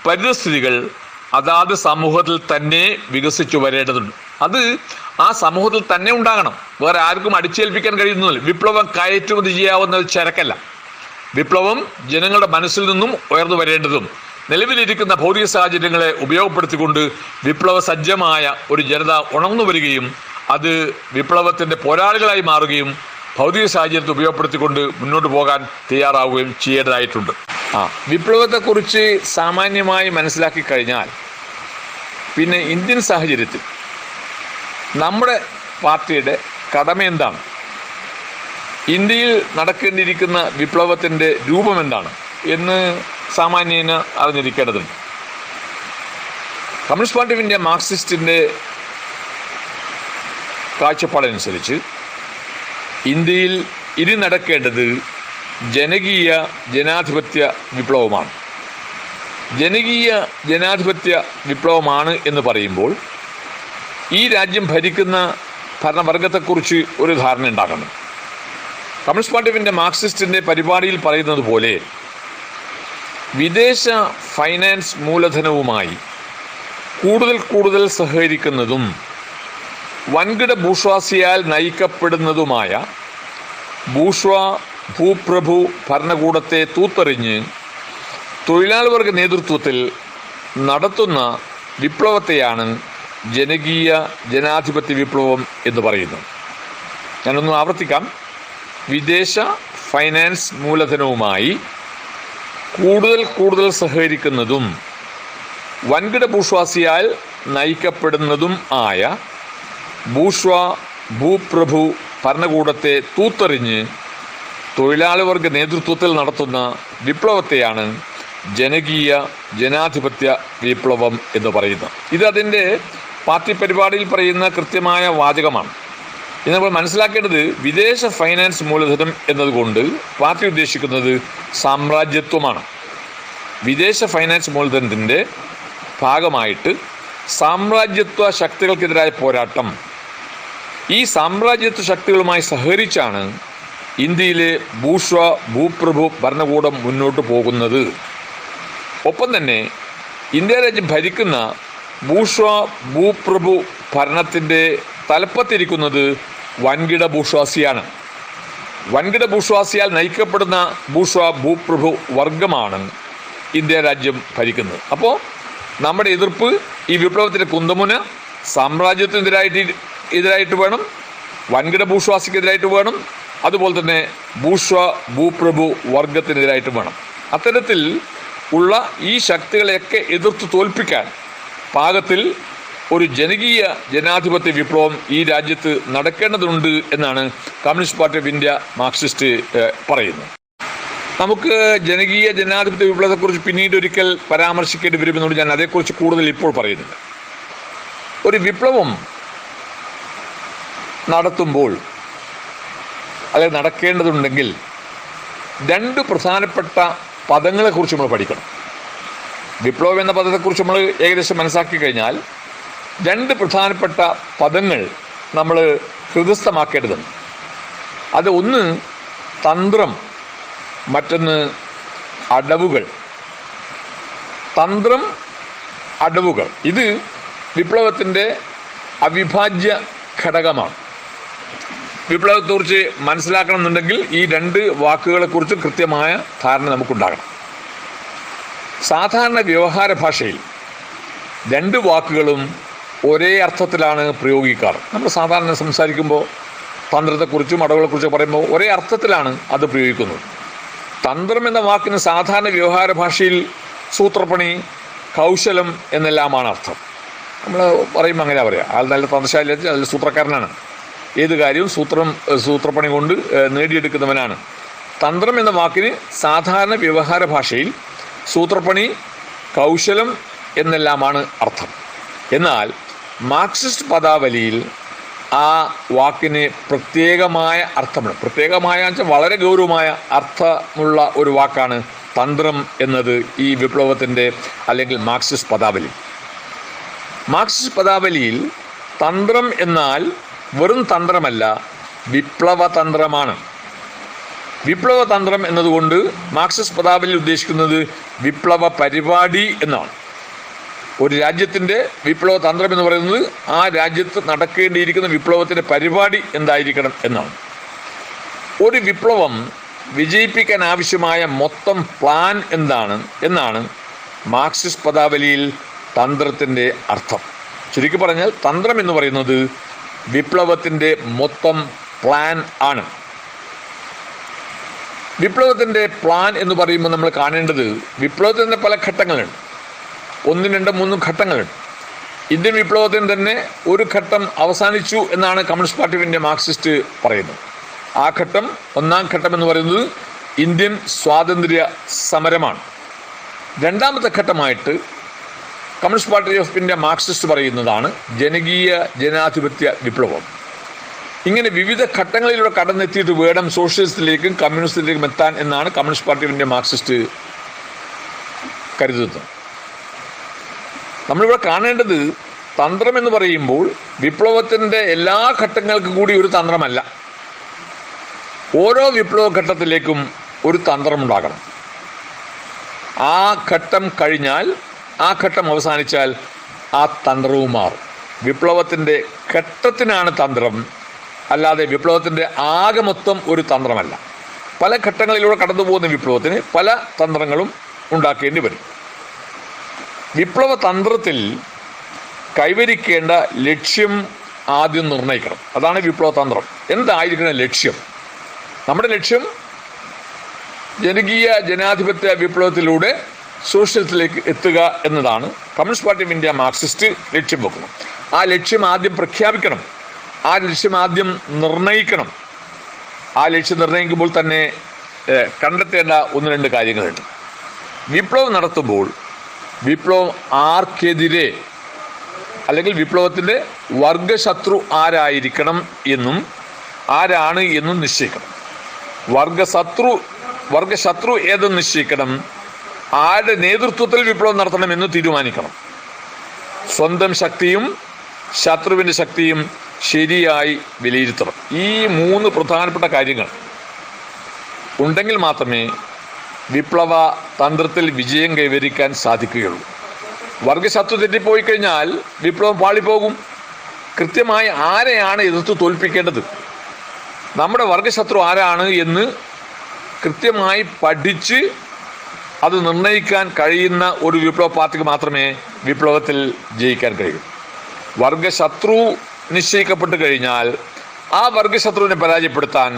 S1: പരിസ്ഥിതികൾ അതാത് സമൂഹത്തിൽ തന്നെ വികസിച്ചു വരേണ്ടതുണ്ട്. അത് ആ സമൂഹത്തിൽ തന്നെ ഉണ്ടാകണം. വേറെ ആർക്കും അടിച്ചേൽപ്പിക്കാൻ കഴിയുന്നില്ല. വിപ്ലവം കയറ്റുമതി ചെയ്യാവുന്ന ചരക്കല്ല. വിപ്ലവം ജനങ്ങളുടെ മനസ്സിൽ നിന്നും ഉയർന്നു വരേണ്ടതും നിലവിലിരിക്കുന്ന ഭൗതിക സാഹചര്യങ്ങളെ ഉപയോഗപ്പെടുത്തിക്കൊണ്ട് വിപ്ലവ സജ്ജമായ ഒരു ജനത ഉണർന്നു വരികയും അത് വിപ്ലവത്തിൻ്റെ പോരാളികളായി മാറുകയും ഭൗതിക സാഹചര്യത്തെ ഉപയോഗപ്പെടുത്തിക്കൊണ്ട് മുന്നോട്ട് പോകാൻ തയ്യാറാവുകയും ചെയ്യേണ്ടതായിട്ടുണ്ട്. വിപ്ലവത്തെക്കുറിച്ച് സാമാന്യമായി മനസ്സിലാക്കി കഴിഞ്ഞാൽ പിന്നെ ഇന്ത്യൻ സാഹചര്യത്തിൽ നമ്മുടെ പാർട്ടിയുടെ കടമ എന്താണ്, ഇന്ത്യയിൽ നടക്കേണ്ടിയിരിക്കുന്ന വിപ്ലവത്തിൻ്റെ രൂപം എന്താണ് എന്ന് സാമാന്യേന അറിഞ്ഞിരിക്കേണ്ടതുണ്ട്. കമ്മ്യൂണിസ്റ്റ് പാർട്ടി ഓഫ് ഇന്ത്യ മാർക്സിസ്റ്റിൻ്റെ കാഴ്ചപ്പാടനുസരിച്ച് ഇന്ത്യയിൽ ഇനി നടക്കേണ്ടത് ജനകീയ ജനാധിപത്യ വിപ്ലവമാണ്. ജനകീയ ജനാധിപത്യ വിപ്ലവമാണ് എന്ന് പറയുമ്പോൾ ഈ രാജ്യം ഭരിക്കുന്ന ഭരണവർഗത്തെക്കുറിച്ച് ഒരു ധാരണ ഉണ്ടാക്കണം. കമ്മ്യൂണിസ്റ്റ് പാർട്ടി ഓഫ് ഇന്ത്യ മാർക്സിസ്റ്റിൻ്റെ പരിപാടിയിൽ പറയുന്നത് പോലെ വിദേശ ഫൈനാൻസ് മൂലധനവുമായി കൂടുതൽ സഹകരിക്കുന്നതും വൻകിട ബൂർഷ്വാസിയാൽ നയിക്കപ്പെടുന്നതുമായ ഭൂപ്രഭു ഭരണകൂടത്തെ തൂത്തെറിഞ്ഞ് തൊഴിലാളി വർഗ നേതൃത്വത്തിൽ നടത്തുന്ന വിപ്ലവത്തെയാണ് ജനകീയ ജനാധിപത്യ വിപ്ലവം എന്ന് പറയുന്നത്. ഞാനൊന്ന് ആവർത്തിക്കാം. വിദേശ ഫൈനാൻസ് മൂലധനവുമായി കൂടുതൽ സഹകരിക്കുന്നതും വൻകിട ബൂർഷ്വാസിയാൽ നയിക്കപ്പെടുന്നതും ആയ ഭൂപ്രഭു ഭരണകൂടത്തെ തൂത്തെറിഞ്ഞ് തൊഴിലാളി വർഗ നേതൃത്വത്തിൽ നടത്തുന്ന വിപ്ലവത്തെയാണ് ജനകീയ ജനാധിപത്യ വിപ്ലവം എന്ന് പറയുന്നത്. ഇത് അതിൻ്റെ പാർട്ടി പരിപാടിയിൽ പറയുന്ന കൃത്യമായ വാചകമാണ്. ഇത് നമ്മൾ മനസ്സിലാക്കേണ്ടത് വിദേശ ഫൈനാൻസ് മൂലധനം എന്നതുകൊണ്ട് പാർട്ടി ഉദ്ദേശിക്കുന്നത് സാമ്രാജ്യത്വമാണ്. വിദേശ ഫൈനാൻസ് മൂലധനത്തിൻ്റെ ഭാഗമായിട്ട് സാമ്രാജ്യത്വ ശക്തികൾക്കെതിരായ പോരാട്ടം, ഈ സാമ്രാജ്യത്വ ശക്തികളുമായി സഹകരിച്ചാണ് ഇന്ത്യയിലെ ഭൂപ്രഭു ഭരണകൂടം മുന്നോട്ട് പോകുന്നത്. ഒപ്പം തന്നെ ഇന്ത്യ രാജ്യം ഭരിക്കുന്ന ഭൂപ്രഭു ഭരണത്തിൻ്റെ തലപ്പത്തിരിക്കുന്നത് വൻകിട ബൂർഷ്വാസിയാണ്. വൻകിട ബൂർഷ്വാസിയാൽ നയിക്കപ്പെടുന്ന ബൂർഷ്വാ ഭൂപ്രഭു വർഗമാണ് ഇന്ത്യ രാജ്യം ഭരിക്കുന്നത്. അപ്പോൾ നമ്മുടെ എതിർപ്പ് ഈ വിപ്ലവത്തിൻ്റെ കുന്തമുന സാമ്രാജ്യത്തിനെതിരായിട്ട് വേണം, വൻകിട ബൂർഷ്വാസിക്കെതിരായിട്ട് വേണം, അതുപോലെ തന്നെ ബൂർഷ്വാ ഭൂപ്രഭു വർഗത്തിനെതിരായിട്ട് വേണം. അത്തരത്തിൽ ഉള്ള ഈ ശക്തികളെയൊക്കെ എതിർത്ത് തോൽപ്പിക്കാൻ പാകത്തിൽ ഒരു ജനകീയ ജനാധിപത്യ വിപ്ലവം ഈ രാജ്യത്ത് നടക്കേണ്ടതുണ്ട് എന്നാണ് communist party of India Marxist പറയുന്നത്. നമുക്ക് ജനകീയ ജനാധിപത്യ വിപ്ലവത്തെക്കുറിച്ച് പിന്നീട് ഒരിക്കൽ പരാമർശിക്കേണ്ടി വരുമെന്നുകൊണ്ട് ഞാൻ അതേക്കുറിച്ച് കൂടുതൽ ഇപ്പോൾ പറയുന്നില്ല. ഒരു വിപ്ലവം നടത്തുമ്പോൾ അല്ലെങ്കിൽ നടക്കേണ്ടതുണ്ടെങ്കിൽ രണ്ട് പ്രധാനപ്പെട്ട പദങ്ങളെക്കുറിച്ച് നമ്മൾ പഠിക്കണം. വിപ്ലവം എന്ന പദത്തെക്കുറിച്ച് നമ്മൾ ഏകദേശം മനസ്സിലാക്കി കഴിഞ്ഞാൽ രണ്ട് പ്രധാനപ്പെട്ട പദങ്ങൾ നമ്മൾ ഹൃദയസ്ഥമാക്കേണ്ടതുണ്ട്. അത് ഒന്ന് തന്ത്രം, മറ്റൊന്ന് അടവുകൾ. തന്ത്രം, അടവുകൾ ഇത് വിപ്ലവത്തിൻ്റെ അവിഭാജ്യ ഘടകമാണ്. വിപ്ലവത്തെക്കുറിച്ച് മനസ്സിലാക്കണമെന്നുണ്ടെങ്കിൽ ഈ രണ്ട് വാക്കുകളെക്കുറിച്ച് കൃത്യമായ ധാരണ നമുക്കുണ്ടാകണം. സാധാരണ വ്യവഹാര ഭാഷയിൽ രണ്ട് വാക്കുകളും ഒരേ അർത്ഥത്തിലാണ് പ്രയോഗിക്കാറ്. നമ്മൾ സാധാരണ സംസാരിക്കുമ്പോൾ തന്ത്രത്തെക്കുറിച്ചും അടവുകളെക്കുറിച്ചും പറയുമ്പോൾ ഒരേ അർത്ഥത്തിലാണ് അത് പ്രയോഗിക്കുന്നത്. തന്ത്രം എന്ന വാക്കിന് സാധാരണ വ്യവഹാര ഭാഷയിൽ സൂത്രപ്പണി, കൗശലം എന്നെല്ലാമാണ് അർത്ഥം. നമ്മൾ പറയുമ്പോൾ അങ്ങനെ പറയാം, ആൾ നല്ല തന്ത്രശാലി, നല്ല സൂത്രക്കാരനാണ്, ഏത് കാര്യവും സൂത്രപ്പണി കൊണ്ട് നേടിയെടുക്കുന്നവനാണ്. തന്ത്രം എന്ന വാക്കിന് സാധാരണ വ്യവഹാര ഭാഷയിൽ സൂത്രപ്പണി, കൗശലം എന്നെല്ലാമാണ് അർത്ഥം. എന്നാൽ മാർക്സിസ്റ്റ് പദാവലിയിൽ ആ വാക്കിന് പ്രത്യേകമായ അർത്ഥമുണ്ട്. പ്രത്യേകമായ വെച്ചാൽ വളരെ ഗൗരവമായ അർത്ഥമുള്ള ഒരു വാക്കാണ് തന്ത്രം എന്നത് ഈ വിപ്ലവത്തിൻ്റെ അല്ലെങ്കിൽ മാർക്സിസ്റ്റ് പദാവലി. മാർക്സിസ്റ്റ് പദാവലിയിൽ തന്ത്രം എന്നാൽ വെറും തന്ത്രമല്ല, വിപ്ലവതന്ത്രമാണ്. വിപ്ലവതന്ത്രം എന്നതുകൊണ്ട് മാർക്സിസ്റ്റ് പദാവലി ഉദ്ദേശിക്കുന്നത് വിപ്ലവ പരിപാടി എന്നാണ്. ഒരു രാജ്യത്തിൻ്റെ വിപ്ലവ തന്ത്രം എന്ന് പറയുന്നത് ആ രാജ്യത്ത് നടക്കേണ്ടിയിരിക്കുന്ന വിപ്ലവത്തിൻ്റെ പരിപാടി എന്തായിരിക്കണം എന്നാണ്. ഒരു വിപ്ലവം വിജയിപ്പിക്കാൻ ആവശ്യമായ മൊത്തം പ്ലാൻ എന്നാണ് മാർക്സിസ്റ്റ് പദാവലിയിൽ തന്ത്രത്തിൻ്റെ അർത്ഥം. ചുരുക്കി പറഞ്ഞാൽ തന്ത്രം എന്ന് പറയുന്നത് വിപ്ലവത്തിൻ്റെ മൊത്തം പ്ലാൻ ആണ്. വിപ്ലവത്തിൻ്റെ പ്ലാൻ എന്ന് പറയുമ്പോൾ നമ്മൾ കാണേണ്ടത് വിപ്ലവത്തിൻ്റെ പല ഘട്ടങ്ങളുണ്ട്. 1, 2, 3 ഘട്ടങ്ങളുണ്ട്. ഇന്ത്യൻ വിപ്ലവത്തിന് തന്നെ ഒരു ഘട്ടം അവസാനിച്ചു എന്നാണ് communist party of India Marxist പറയുന്നത്. ആ ഘട്ടം, ഒന്നാം ഘട്ടം എന്ന് പറയുന്നത് ഇന്ത്യൻ സ്വാതന്ത്ര്യ സമരമാണ്. രണ്ടാമത്തെ ഘട്ടമായിട്ട് communist party of India Marxist പറയുന്നതാണ് ജനകീയ ജനാധിപത്യ വിപ്ലവം. ഇങ്ങനെ വിവിധ ഘട്ടങ്ങളിലൂടെ കടന്നെത്തിയിട്ട് വേണം സോഷ്യലിസത്തിലേക്കും കമ്മ്യൂണിസത്തിലേക്കും എത്താൻ എന്നാണ് communist party of India Marxist കരുതുന്നത്. നമ്മളിവിടെ കാണേണ്ടത് തന്ത്രം എന്ന് പറയുമ്പോൾ വിപ്ലവത്തിൻ്റെ എല്ലാ ഘട്ടങ്ങൾക്കും കൂടി ഒരു തന്ത്രമല്ല. ഓരോ വിപ്ലവ ഘട്ടത്തിലേക്കും ഒരു തന്ത്രമുണ്ടാകണം. ആ ഘട്ടം കഴിഞ്ഞാൽ, ആ ഘട്ടം അവസാനിച്ചാൽ ആ തന്ത്രവും മാറും. വിപ്ലവത്തിൻ്റെ ഘട്ടത്തിനാണ് തന്ത്രം, അല്ലാതെ വിപ്ലവത്തിൻ്റെ ആകെ മൊത്തം ഒരു തന്ത്രമല്ല. പല ഘട്ടങ്ങളിലൂടെ കടന്നു പോകുന്ന വിപ്ലവത്തിന് പല തന്ത്രങ്ങളും ഉണ്ടാക്കേണ്ടി വരും. വിപ്ലവ തന്ത്രത്തിൽ കൈവരിക്കേണ്ട ലക്ഷ്യം ആദ്യം നിർണ്ണയിക്കണം. അതാണ് വിപ്ലവ തന്ത്രം. എന്തായിരിക്കണം ലക്ഷ്യം? നമ്മുടെ ലക്ഷ്യം ജനകീയ ജനാധിപത്യ വിപ്ലവത്തിലൂടെ സോഷ്യലിസത്തിലേക്ക് എത്തുക എന്നതാണ് communist party of India Marxist ലക്ഷ്യം വെക്കുന്നത്. ആ ലക്ഷ്യം ആദ്യം പ്രഖ്യാപിക്കണം, ആ ലക്ഷ്യം ആദ്യം നിർണ്ണയിക്കണം. ആ ലക്ഷ്യം നിർണ്ണയിക്കുമ്പോൾ തന്നെ കണ്ടെത്തേണ്ട 1-2 കാര്യങ്ങളുണ്ട്. വിപ്ലവം നടത്തുമ്പോൾ വിപ്ലവം ആർക്കെതിരെ അല്ലെങ്കിൽ വിപ്ലവത്തിൻ്റെ വർഗശത്രു ആരായിരിക്കണം എന്നും ആരാണ് എന്നും നിശ്ചയിക്കണം. വർഗശത്രു ഏതെന്ന് നിശ്ചയിക്കണം. ആരുടെ നേതൃത്വത്തിൽ വിപ്ലവം നടത്തണമെന്ന് തീരുമാനിക്കണം. സ്വന്തം ശക്തിയും ശത്രുവിൻ്റെ ശക്തിയും ശരിയായി വിലയിരുത്തണം. ഈ 3 പ്രധാനപ്പെട്ട കാര്യങ്ങൾ ഉണ്ടെങ്കിൽ മാത്രമേ വിപ്ലവ തന്ത്രത്തിൽ വിജയം കൈവരിക്കാൻ സാധിക്കുകയുള്ളൂ. വർഗശത്രു തെറ്റിപ്പോയി കഴിഞ്ഞാൽ വിപ്ലവം പാളിപ്പോകും. കൃത്യമായി ആരെയാണ് എതിർത്ത് തോൽപ്പിക്കേണ്ടത്, നമ്മുടെ വർഗശത്രു ആരാണ് എന്ന് കൃത്യമായി പഠിച്ച് അത് നിർണ്ണയിക്കാൻ കഴിയുന്ന ഒരു വിപ്ലവ പാർട്ടിക്ക് മാത്രമേ വിപ്ലവത്തിൽ ജയിക്കാൻ കഴിയൂ. വർഗശത്രു നിശ്ചയിക്കപ്പെട്ട് കഴിഞ്ഞാൽ ആ വർഗശത്രുവിനെ പരാജയപ്പെടുത്താൻ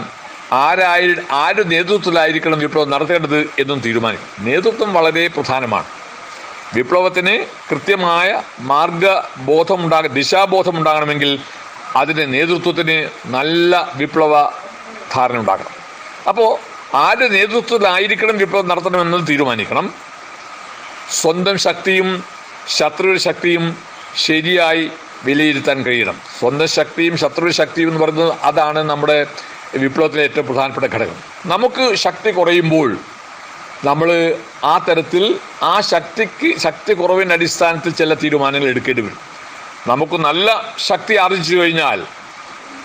S1: ആര് നേതൃത്വത്തിലായിരിക്കണം വിപ്ലവം നടത്തേണ്ടത് എന്നും തീരുമാനിക്കും. നേതൃത്വം വളരെ പ്രധാനമാണ്. വിപ്ലവത്തിന് കൃത്യമായ ദിശാബോധം ഉണ്ടാകണമെങ്കിൽ അതിൻ്റെ നേതൃത്വത്തിന് നല്ല വിപ്ലവ ധാരണ ഉണ്ടാകണം. അപ്പോൾ ആരുടെ നേതൃത്വത്തിലായിരിക്കണം വിപ്ലവം നടത്തണമെന്നത് തീരുമാനിക്കണം. സ്വന്തം ശക്തിയും ശത്രുവിൻ്റെ ശക്തിയും ശരിയായി വിലയിരുത്താൻ കഴിയണം. സ്വന്തം ശക്തിയും ശത്രുവിൻ്റെ ശക്തിയും എന്ന് പറയുന്നത് അതാണ് നമ്മുടെ വിപ്ലവത്തിലെ ഏറ്റവും പ്രധാനപ്പെട്ട ഘടകം. നമുക്ക് ശക്തി കുറയുമ്പോൾ നമ്മൾ ആ തരത്തിൽ ആ ശക്തി കുറവിൻ്റെ അടിസ്ഥാനത്തിൽ ചില തീരുമാനങ്ങൾ എടുക്കേണ്ടി വരും. നമുക്ക് നല്ല ശക്തി ആർജിച്ചു കഴിഞ്ഞാൽ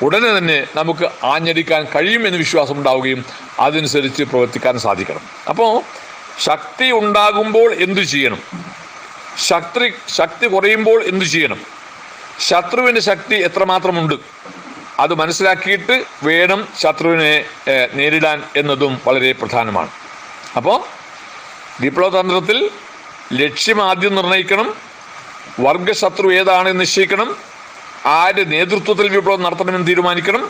S1: ഉടനെ തന്നെ നമുക്ക് ആഞ്ഞടിക്കാൻ കഴിയുമെന്ന് വിശ്വാസം ഉണ്ടാവുകയും അതനുസരിച്ച് പ്രവർത്തിക്കാൻ സാധിക്കണം. അപ്പോൾ ശക്തി ഉണ്ടാകുമ്പോൾ എന്തു ചെയ്യണം, ശക്തി കുറയുമ്പോൾ എന്തു ചെയ്യണം, ശത്രുവിൻ്റെ ശക്തി എത്രമാത്രമുണ്ട് അത് മനസ്സിലാക്കിയിട്ട് വേണം ശത്രുവിനെ നേരിടാൻ എന്നതും വളരെ പ്രധാനമാണ്. അപ്പോൾ വിപ്ലവതന്ത്രത്തിൽ ലക്ഷ്യം ആദ്യം നിർണ്ണയിക്കണം, വർഗശത്രു ഏതാണെന്ന് നിശ്ചയിക്കണം, ആര് നേതൃത്വത്തിൽ വിപ്ലവം നടത്തണമെന്ന് തീരുമാനിക്കണം,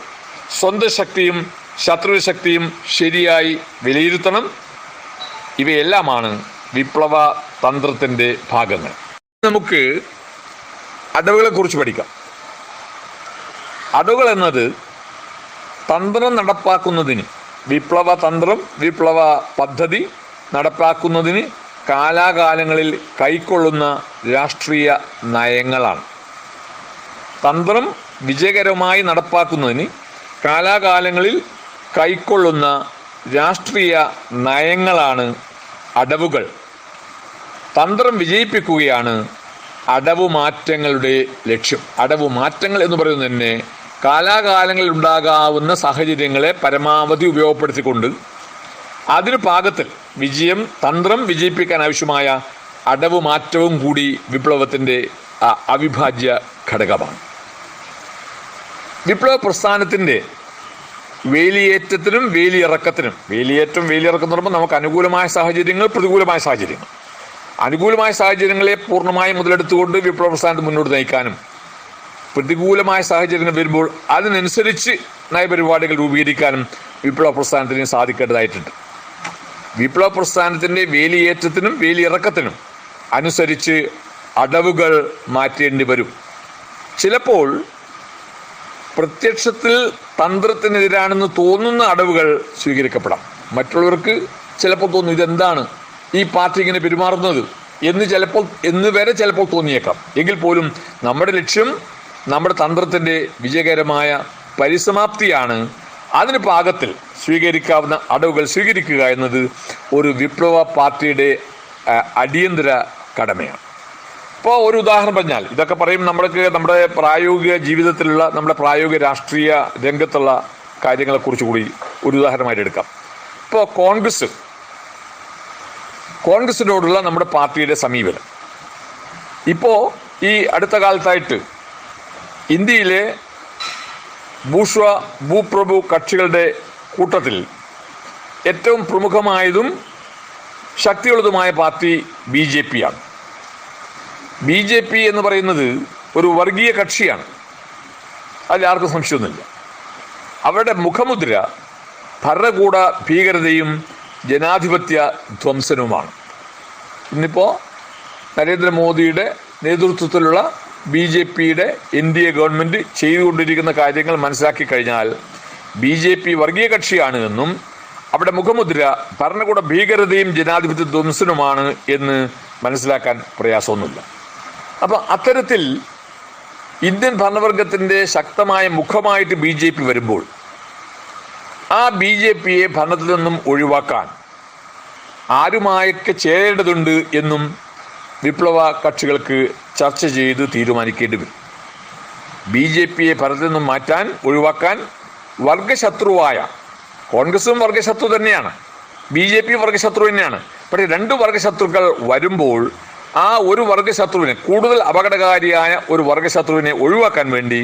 S1: സ്വന്തം ശക്തിയും ശത്രു ശക്തിയും ശരിയായി വിലയിരുത്തണം. ഇവയെല്ലാമാണ് വിപ്ലവ തന്ത്രത്തിൻ്റെ ഭാഗങ്ങൾ. നമുക്ക് അടവുകളെക്കുറിച്ച് പഠിക്കാം. അടവുകൾ എന്നത് തന്ത്രം നടപ്പാക്കുന്നതിന്, വിപ്ലവ തന്ത്രം വിപ്ലവ പദ്ധതി നടപ്പാക്കുന്നതിന് കാലാകാലങ്ങളിൽ കൈക്കൊള്ളുന്ന രാഷ്ട്രീയ നയങ്ങളാണ്. തന്ത്രം വിജയകരമായി നടപ്പാക്കുന്നതിന് കാലാകാലങ്ങളിൽ കൈക്കൊള്ളുന്ന രാഷ്ട്രീയ നയങ്ങളാണ് അടവുകൾ. തന്ത്രം വിജയിപ്പിക്കുകയാണ് അടവു മാറ്റങ്ങളുടെ ലക്ഷ്യം. അടവു മാറ്റങ്ങൾ എന്ന് പറയുന്നത് തന്നെ കാലാകാലങ്ങളിൽ ഉണ്ടാകാവുന്ന സാഹചര്യങ്ങളെ പരമാവധി ഉപയോഗപ്പെടുത്തിക്കൊണ്ട് അതിന് പാകത്തിൽ തന്ത്രം വിജയിപ്പിക്കാൻ ആവശ്യമായ അടവു മാറ്റവും കൂടി വിപ്ലവത്തിൻ്റെ അവിഭാജ്യ ഘടകമാണ്. വിപ്ലവ പ്രസ്ഥാനത്തിൻ്റെ വേലിയേറ്റത്തിനും വേലിയിറക്കത്തിനും, വേലിയേറ്റം വേലിയിറക്കം എന്ന് പറയുമ്പോൾ നമുക്ക് അനുകൂലമായ സാഹചര്യങ്ങൾ, പ്രതികൂലമായ സാഹചര്യങ്ങൾ, അനുകൂലമായ സാഹചര്യങ്ങളെ പൂർണ്ണമായും മുതലെടുത്തുകൊണ്ട് വിപ്ലവ പ്രസ്ഥാനത്ത് മുന്നോട്ട് നയിക്കാനും പ്രതികൂലമായ സാഹചര്യങ്ങൾ വരുമ്പോൾ അതിനനുസരിച്ച് നയപരിപാടികൾ രൂപീകരിക്കാനും വിപ്ലവ പ്രസ്ഥാനത്തിന് സാധിക്കേണ്ടതായിട്ടുണ്ട്. വിപ്ലവ പ്രസ്ഥാനത്തിൻ്റെ വേലിയേറ്റത്തിനും വേലിയിറക്കത്തിനും അനുസരിച്ച് അടവുകൾ മാറ്റേണ്ടി വരും. ചിലപ്പോൾ പ്രത്യക്ഷത്തിൽ തന്ത്രത്തിനെതിരാണെന്ന് തോന്നുന്ന അടവുകൾ സ്വീകരിക്കപ്പെടാം. മറ്റുള്ളവർക്ക് ചിലപ്പോൾ തോന്നും ഇതെന്താണ് ഈ പാർട്ടി ഇങ്ങനെ പെരുമാറുന്നത് എന്ന് വരെ ചിലപ്പോൾ തോന്നിയേക്കാം. എങ്കിൽ പോലും നമ്മുടെ ലക്ഷ്യം നമ്മുടെ തന്ത്രത്തിൻ്റെ വിജയകരമായ പരിസമാപ്തിയാണ്. അതിന് പാകത്തിൽ സ്വീകരിക്കാവുന്ന അടവുകൾ സ്വീകരിക്കുക എന്നത് ഒരു വിപ്ലവ പാർട്ടിയുടെ അടിയന്തര കടമയാണ്. ഇപ്പോൾ ഒരു ഉദാഹരണം പറഞ്ഞാൽ, ഇതൊക്കെ പറയും നമ്മുടെ പ്രായോഗിക ജീവിതത്തിലുള്ള നമ്മുടെ പ്രായോഗിക രാഷ്ട്രീയ രംഗത്തുള്ള കാര്യങ്ങളെക്കുറിച്ച് കൂടി ഒരു ഉദാഹരണമായിട്ട് എടുക്കാം. ഇപ്പോൾ കോൺഗ്രസിനോടുള്ള നമ്മുടെ പാർട്ടിയുടെ സമീപനം. ഇപ്പോൾ ഈ അടുത്ത കാലത്തായിട്ട് ഇന്ത്യയിലെ ഭൂപ്രഭു കക്ഷികളുടെ കൂട്ടത്തിൽ ഏറ്റവും പ്രമുഖമായതും ശക്തിയുള്ളതുമായ പാർട്ടി BJP ആണ്. BJP എന്ന് പറയുന്നത് ഒരു വർഗീയ കക്ഷിയാണ്, അതിലാർക്കും സംശയമൊന്നുമില്ല. അവരുടെ മുഖമുദ്ര ഭരണകൂട ഭീകരതയും ജനാധിപത്യ ധ്വംസനവുമാണ്. ഇന്നിപ്പോൾ നരേന്ദ്രമോദിയുടെ നേതൃത്വത്തിലുള്ള BJPയുടെ NDA ഗവൺമെൻറ് ചെയ്തുകൊണ്ടിരിക്കുന്ന കാര്യങ്ങൾ മനസ്സിലാക്കി കഴിഞ്ഞാൽ BJP വർഗീയ കക്ഷിയാണ് എന്നും അവിടെ മുഖമുദ്ര ഭരണകൂട ഭീകരതയും ജനാധിപത്യ ധ്വംസനവുമാണ് എന്ന് മനസ്സിലാക്കാൻ പ്രയാസമൊന്നുമില്ല. അപ്പം അത്തരത്തിൽ ഇന്ത്യൻ ഭരണവർഗത്തിൻ്റെ ശക്തമായ മുഖമായിട്ട് BJP വരുമ്പോൾ ആ BJPയെ ഭരണത്തിൽ നിന്നും ഒഴിവാക്കാൻ ആരുമായൊക്കെ ചേരേണ്ടതുണ്ട് എന്നും വിപ്ലവ കക്ഷികൾക്ക് ചർച്ച ചെയ്ത് തീരുമാനിക്കേണ്ടി വരും. BJPയെ ഭരണത്തിൽ നിന്നും ഒഴിവാക്കാൻ വർഗശത്രുവായ കോൺഗ്രസും വർഗശത്രു തന്നെയാണ്, BJP വർഗശത്രു തന്നെയാണ്. പക്ഷേ രണ്ട് വർഗശത്രുക്കൾ വരുമ്പോൾ ആ ഒരു വർഗശത്രുവിനെ, കൂടുതൽ അപകടകാരിയായ ഒരു വർഗശത്രുവിനെ ഒഴിവാക്കാൻ വേണ്ടി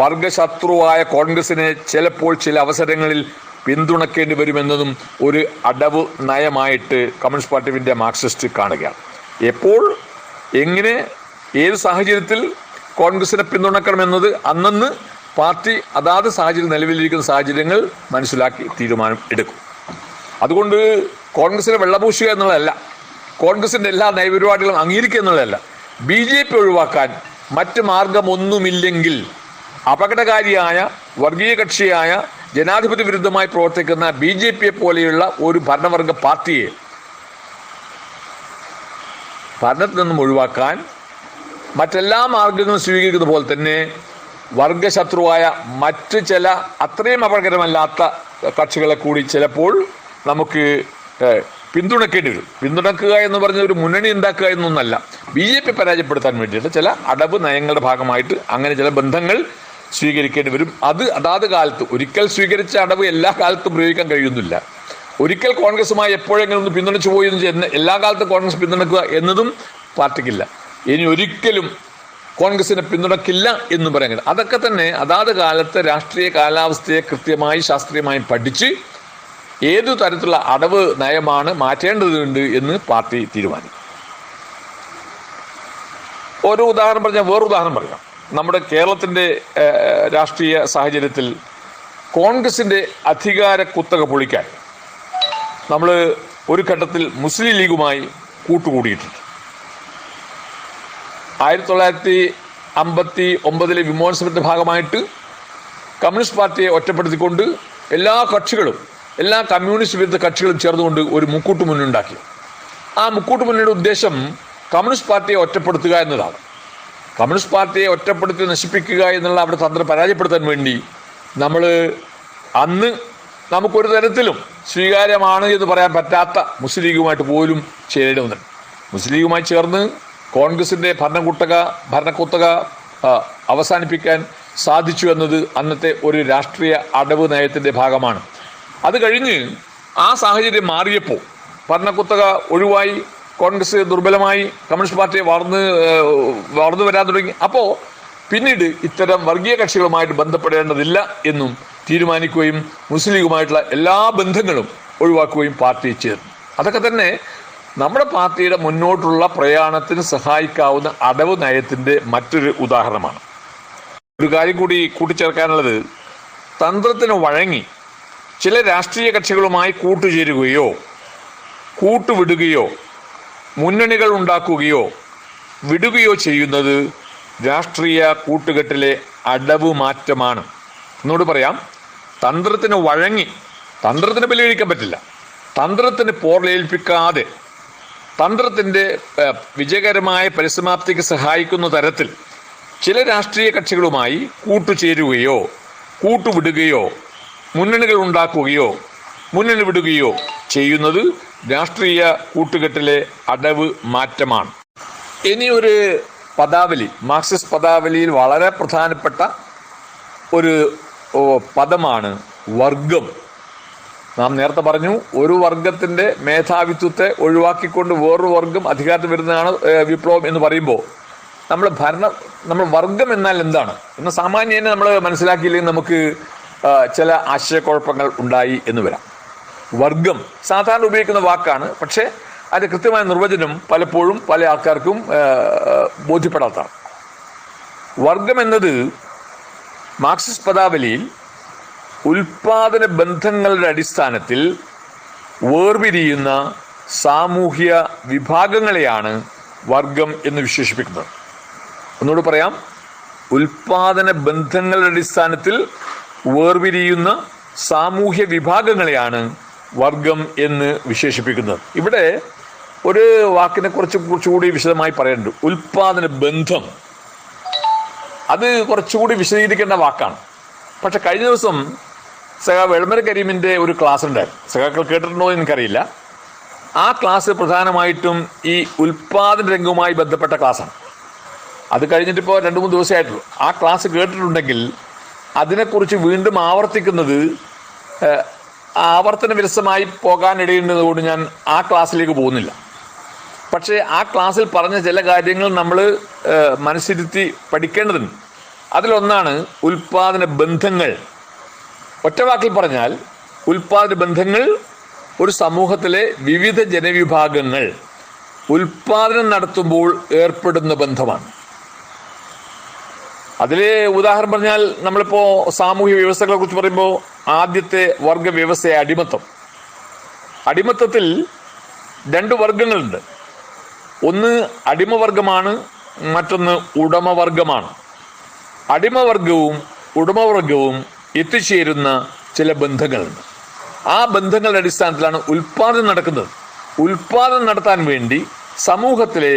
S1: വർഗശത്രുവായ കോൺഗ്രസിനെ ചിലപ്പോൾ ചില അവസരങ്ങളിൽ പിന്തുണയ്ക്കേണ്ടി വരുമെന്നതും ഒരു അടവ് നയമായിട്ട് communist party of India Marxist കാണുകയാണ്. എപ്പോൾ, എങ്ങനെ, ഏത് സാഹചര്യത്തിൽ കോൺഗ്രസിനെ പിന്തുണക്കണമെന്നത് അന്നന്ന് പാർട്ടി അതാത് സാഹചര്യം, നിലവിലിരിക്കുന്ന സാഹചര്യങ്ങൾ മനസ്സിലാക്കി തീരുമാനം എടുക്കും. അതുകൊണ്ട് കോൺഗ്രസിനെ വെള്ളപൂശുക എന്നുള്ളതല്ല, കോൺഗ്രസിൻ്റെ എല്ലാ നയപരിപാടികളും അംഗീകരിക്കുക എന്നുള്ളതല്ല. BJP ഒഴിവാക്കാൻ മറ്റ് മാർഗമൊന്നുമില്ലെങ്കിൽ അപകടകാരിയായ വർഗീയ കക്ഷിയായ ജനാധിപത്യ വിരുദ്ധമായി പ്രവർത്തിക്കുന്ന BJP പോലെയുള്ള ഒരു ഭരണവർഗ പാർട്ടിയെ ഭരണത്തിൽ നിന്നും ഒഴിവാക്കാൻ മറ്റെല്ലാ മാർഗങ്ങളും സ്വീകരിക്കുന്ന പോലെ തന്നെ വർഗശത്രുവായ മറ്റ് ചില അത്രയും അപകടകരമല്ലാത്ത കക്ഷികളെ കൂടി ചിലപ്പോൾ നമുക്ക് പിന്തുണയ്ക്കേണ്ടി വരും. പിന്തുണക്കുക എന്ന് പറഞ്ഞ ഒരു മുന്നണി ഉണ്ടാക്കുക എന്നൊന്നല്ല, BJP പരാജയപ്പെടുത്താൻ വേണ്ടിയിട്ട് ചില അടവ് നയങ്ങളുടെ ഭാഗമായിട്ട് അങ്ങനെ ചില ബന്ധങ്ങൾ സ്വീകരിക്കേണ്ടി വരും. അത് അതാത് കാലത്ത്, ഒരിക്കൽ സ്വീകരിച്ച അടവ് എല്ലാ കാലത്തും പ്രയോഗിക്കാൻ കഴിയുന്നില്ല. ഒരിക്കൽ കോൺഗ്രസുമായി എപ്പോഴെങ്കിലും ഒന്ന് പിന്തുണച്ചു പോയി എന്ന് എല്ലാ കാലത്തും കോൺഗ്രസ് പിന്തുണക്കുക എന്നതും പാർട്ടിക്കില്ല. ഇനി ഒരിക്കലും കോൺഗ്രസിനെ പിന്തുണക്കില്ല എന്നും പറയാൻ. അതൊക്കെ തന്നെ അതാത് കാലത്തെ രാഷ്ട്രീയ കാലാവസ്ഥയെ കൃത്യമായി ശാസ്ത്രീയമായി പഠിച്ച് ഏതു തരത്തിലുള്ള അടവ് നയമാണ് മാറ്റേണ്ടതുണ്ട് എന്ന് പാർട്ടി തീരുമാനിക്കും. ഓരോ ഉദാഹരണം പറഞ്ഞാൽ വേറൊരു ഉദാഹരണം പറയാം. നമ്മുടെ കേരളത്തിൻ്റെ രാഷ്ട്രീയ സാഹചര്യത്തിൽ കോൺഗ്രസിൻ്റെ അധികാര കുത്തക പൊളിക്കാൻ നമ്മൾ ഒരു ഘട്ടത്തിൽ മുസ്ലിം ലീഗുമായി കൂട്ടുകൂടിയിട്ടുണ്ട്. 1959 വിമോചനത്തിൻ്റെ ഭാഗമായിട്ട് കമ്മ്യൂണിസ്റ്റ് പാർട്ടിയെ ഒറ്റപ്പെടുത്തിക്കൊണ്ട് എല്ലാ കക്ഷികളും, എല്ലാ കമ്മ്യൂണിസ്റ്റ് വിരുദ്ധ കക്ഷികളും ചേർന്നുകൊണ്ട് ഒരു മുക്കൂട്ട് മുന്നുണ്ടാക്കി. ആ മുക്കൂട്ട് മുന്നണിയുടെ ഉദ്ദേശം കമ്മ്യൂണിസ്റ്റ് പാർട്ടിയെ ഒറ്റപ്പെടുത്തുക എന്നതാണ്. കമ്മ്യൂണിസ്റ്റ് പാർട്ടിയെ ഒറ്റപ്പെടുത്തി നശിപ്പിക്കുക എന്നുള്ള അവിടെ തന്ത്രം പരാജയപ്പെടുത്താൻ വേണ്ടി നമ്മൾ അന്ന് നമുക്കൊരു തരത്തിലും സ്വീകാര്യമാണ് എന്ന് പറയാൻ പറ്റാത്ത മുസ്ലിം ലീഗുമായിട്ട് പോലും ചേരേണ്ടി വന്നിട്ടുണ്ട്. മുസ്ലിം ലീഗുമായി ചേർന്ന് കോൺഗ്രസിൻ്റെ ഭരണക്കുത്തക അവസാനിപ്പിക്കാൻ സാധിച്ചു എന്നത് അന്നത്തെ ഒരു രാഷ്ട്രീയ അടവ് നയത്തിൻ്റെ ഭാഗമാണ്. അത് കഴിഞ്ഞ് ആ സാഹചര്യം മാറിയപ്പോൾ ഭരണക്കുത്തക ഒഴിവായി, കോൺഗ്രസ് ദുർബലമായി, കമ്മ്യൂണിസ്റ്റ് പാർട്ടി വളർന്നു വരാൻ തുടങ്ങി. അപ്പോൾ പിന്നീട് ഇത്തരം വർഗീയ കക്ഷികളുമായിട്ട് ബന്ധപ്പെടേണ്ടതില്ല എന്നും തീരുമാനിക്കുകയും മുസ്ലിം ലീഗുമായിട്ടുള്ള എല്ലാ ബന്ധങ്ങളും ഒഴിവാക്കുകയും പാർട്ടി ചേർന്നു. അതൊക്കെ തന്നെ നമ്മുടെ പാർട്ടിയുടെ മുന്നോട്ടുള്ള പ്രയാണത്തിന് സഹായിക്കാവുന്ന അടവ് നയത്തിൻ്റെ മറ്റൊരു ഉദാഹരണമാണ്. ഒരു കാര്യം കൂടി കൂട്ടിച്ചേർക്കാനുള്ളത്, തന്ത്രത്തിന് വഴങ്ങി ചില രാഷ്ട്രീയ കക്ഷികളുമായി കൂട്ടുചേരുകയോ കൂട്ടുവിടുകയോ മുന്നണികൾ ഉണ്ടാക്കുകയോ വിടുകയോ ചെയ്യുന്നത് രാഷ്ട്രീയ കൂട്ടുകെട്ടിലെ അടവ് മാറ്റമാണ്. എന്നോട് പറയാം, തന്ത്രത്തിന് വഴങ്ങി, തന്ത്രത്തിന് ബലികഴിക്കാൻ പറ്റില്ല, തന്ത്രത്തിന് പോർലേൽപ്പിക്കാതെ തന്ത്രത്തിൻ്റെ വിജയകരമായ പരിസമാപ്തിക്ക് സഹായിക്കുന്ന തരത്തിൽ ചില രാഷ്ട്രീയ കക്ഷികളുമായി കൂട്ടുചേരുകയോ കൂട്ടുവിടുകയോ മുന്നണികൾ ഉണ്ടാക്കുകയോ മുന്നണി വിടുകയോ ചെയ്യുന്നത് രാഷ്ട്രീയ കൂട്ടുകെട്ടിലെ അടവ് മാറ്റമാണ്. ഇനി ഒരു പദാവലി, മാർക്സിസ്റ്റ് പദാവലിയിൽ വളരെ പ്രധാനപ്പെട്ട ഒരു പദമാണ് വർഗം. നാം നേരത്തെ പറഞ്ഞു, ഒരു വർഗത്തിൻ്റെ മേധാവിത്വത്തെ ഒഴിവാക്കിക്കൊണ്ട് വേറൊരു വർഗം അധികാരത്തിൽ വരുന്നതാണ് വിപ്ലവം എന്ന് പറയുമ്പോൾ നമ്മൾ വർഗം എന്നാൽ എന്താണ് എന്ന് സാമാന്യേന നമ്മൾ മനസ്സിലാക്കിയില്ലെങ്കിൽ നമുക്ക് ചില ആശയക്കുഴപ്പങ്ങൾ ഉണ്ടായി എന്ന് വരാം. വർഗം സാധാരണ ഉപയോഗിക്കുന്ന വാക്കാണ്, പക്ഷേ അതിൻ്റെ കൃത്യമായ നിർവചനം പലപ്പോഴും പല ആൾക്കാർക്കും ബോധ്യപ്പെടാത്തതാണ്. വർഗം എന്നത് മാർക്സിസ്റ്റ് പദാവലിയിൽ ഉൽപാദന ബന്ധങ്ങളുടെ അടിസ്ഥാനത്തിൽ വേർപിരിയുന്ന സാമൂഹ്യ വിഭാഗങ്ങളെയാണ് വർഗം എന്ന് വിശേഷിപ്പിക്കുന്നത്. ഒന്നുകൂടി പറയാം, ഉൽപാദന ബന്ധങ്ങളുടെ അടിസ്ഥാനത്തിൽ വേർപിരിയുന്ന സാമൂഹ്യ വിഭാഗങ്ങളെയാണ് വർഗം എന്ന് വിശേഷിപ്പിക്കുന്നത്. ഇവിടെ ഒരു വാക്കിനെ കുറച്ചുകൂടി വിശദമായി പറയുന്നുണ്ട്. ഉൽപാദന ബന്ധം, അത് കുറച്ചുകൂടി വിശദീകരിക്കേണ്ട വാക്കാണ്. പക്ഷെ കഴിഞ്ഞ ദിവസം സഖാവ് എളമര കരീമിൻ്റെ ഒരു ക്ലാസ് ഉണ്ടായിരുന്നു. സഖാക്കൾ കേട്ടിട്ടുണ്ടോ എന്ന് എനിക്കറിയില്ല. ആ ക്ലാസ് പ്രധാനമായിട്ടും ഈ ഉൽപാദന രംഗവുമായി ബന്ധപ്പെട്ട ക്ലാസ്സാണ്. അത് കഴിഞ്ഞിട്ടിപ്പോൾ 2-3 ദിവസമേ ആയിട്ടുള്ളൂ. ആ ക്ലാസ് കേട്ടിട്ടുണ്ടെങ്കിൽ അതിനെക്കുറിച്ച് വീണ്ടും ആവർത്തിക്കുന്നത് ആവർത്തന വിരസമായി പോകാനിടയുന്നതുകൊണ്ട് ഞാൻ ആ ക്ലാസ്സിലേക്ക് പോകുന്നില്ല. പക്ഷേ ആ ക്ലാസ്സിൽ പറഞ്ഞ ചില കാര്യങ്ങൾ നമ്മൾ മനസ്സിരുത്തി പഠിക്കേണ്ടതുണ്ട്. അതിലൊന്നാണ് ഉൽപാദന ബന്ധങ്ങൾ. ഒറ്റവാക്കിൽ പറഞ്ഞാൽ ഉൽപാദന ബന്ധങ്ങൾ ഒരു സമൂഹത്തിലെ വിവിധ ജനവിഭാഗങ്ങൾ ഉൽപാദനം നടത്തുമ്പോൾ ഏർപ്പെടുന്ന ബന്ധമാണ്. അതിൽ ഉദാഹരണം പറഞ്ഞാൽ നമ്മളിപ്പോ സാമൂഹ്യ വ്യവസ്ഥകളെ കുറിച്ച് പറയുമ്പോൾ ആദ്യത്തെ വർഗ വ്യവസ്ഥ അടിമത്തം. അടിമത്തത്തിൽ 2 വർഗങ്ങളുണ്ട്. ഒന്ന് അടിമവർഗമാണ്, മറ്റൊന്ന് ഉടമവർഗമാണ്. അടിമവർഗവും ഉടമവർഗവും എത്തിച്ചേരുന്ന ചില ബന്ധങ്ങളുണ്ട്. ആ ബന്ധങ്ങളുടെ അടിസ്ഥാനത്തിലാണ് ഉൽപാദനം നടക്കുന്നത്. ഉൽപാദനം നടത്താൻ വേണ്ടി സമൂഹത്തിലെ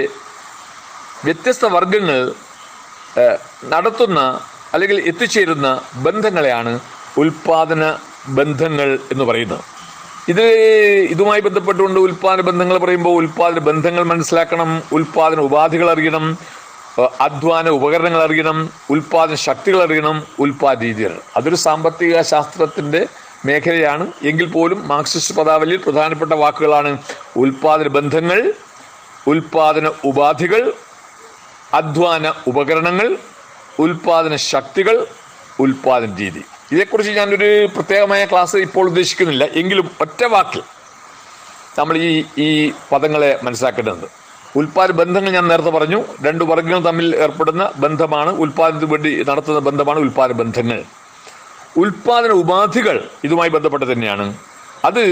S1: വ്യത്യസ്ത വർഗങ്ങൾ നടത്തുന്ന അല്ലെങ്കിൽ എത്തിച്ചേരുന്ന ബന്ധങ്ങളെയാണ് ഉൽപാദന ബന്ധങ്ങൾ എന്ന് പറയുന്നത്. ഇതുമായി ബന്ധപ്പെട്ടുകൊണ്ട് ഉൽപാദന ബന്ധങ്ങൾ പറയുമ്പോൾ ഉൽപാദന ബന്ധങ്ങൾ മനസ്സിലാക്കണം, ഉൽപാദന ഉപാധികൾ അറിയണം, അധ്വാന ഉപകരണങ്ങൾ അറിയണം, ഉൽപാദന ശക്തികൾ അറിയണം, ഉൽപാദന രീതികൾ. അതൊരു സാമ്പത്തിക ശാസ്ത്രത്തിന്റെ മേഖലയാണ്. എങ്കിൽ പോലും മാർക്സിസ്റ്റ് പദാവലിയിൽ പ്രധാനപ്പെട്ട വാക്കുകളാണ് ഉൽപാദന ബന്ധങ്ങൾ, ഉൽപാദന ഉപാധികൾ, അധ്വാന ഉപകരണങ്ങൾ, ഉൽപാദന ശക്തികൾ, ഉൽപാദന രീതി. ഇതേക്കുറിച്ച് ഞാനൊരു പ്രത്യേകമായ ക്ലാസ് ഇപ്പോൾ ഉദ്ദേശിക്കുന്നില്ല. എങ്കിലും ഒറ്റ വാക്കിൽ നമ്മൾ ഈ പദങ്ങളെ മനസ്സിലാക്കേണ്ടതുണ്ട്. ഉൽപാദന ബന്ധങ്ങൾ ഞാൻ നേരത്തെ പറഞ്ഞു, 2 വർഗങ്ങൾ തമ്മിൽ ഏർപ്പെടുന്ന ബന്ധമാണ്, ഉൽപാദനത്തിന് വേണ്ടി നടത്തുന്ന ബന്ധമാണ് ഉൽപാദന ബന്ധങ്ങൾ. ഉൽപാദന ഉപാധികൾ ഇതുമായി ബന്ധപ്പെട്ട് തന്നെയാണ്. അത്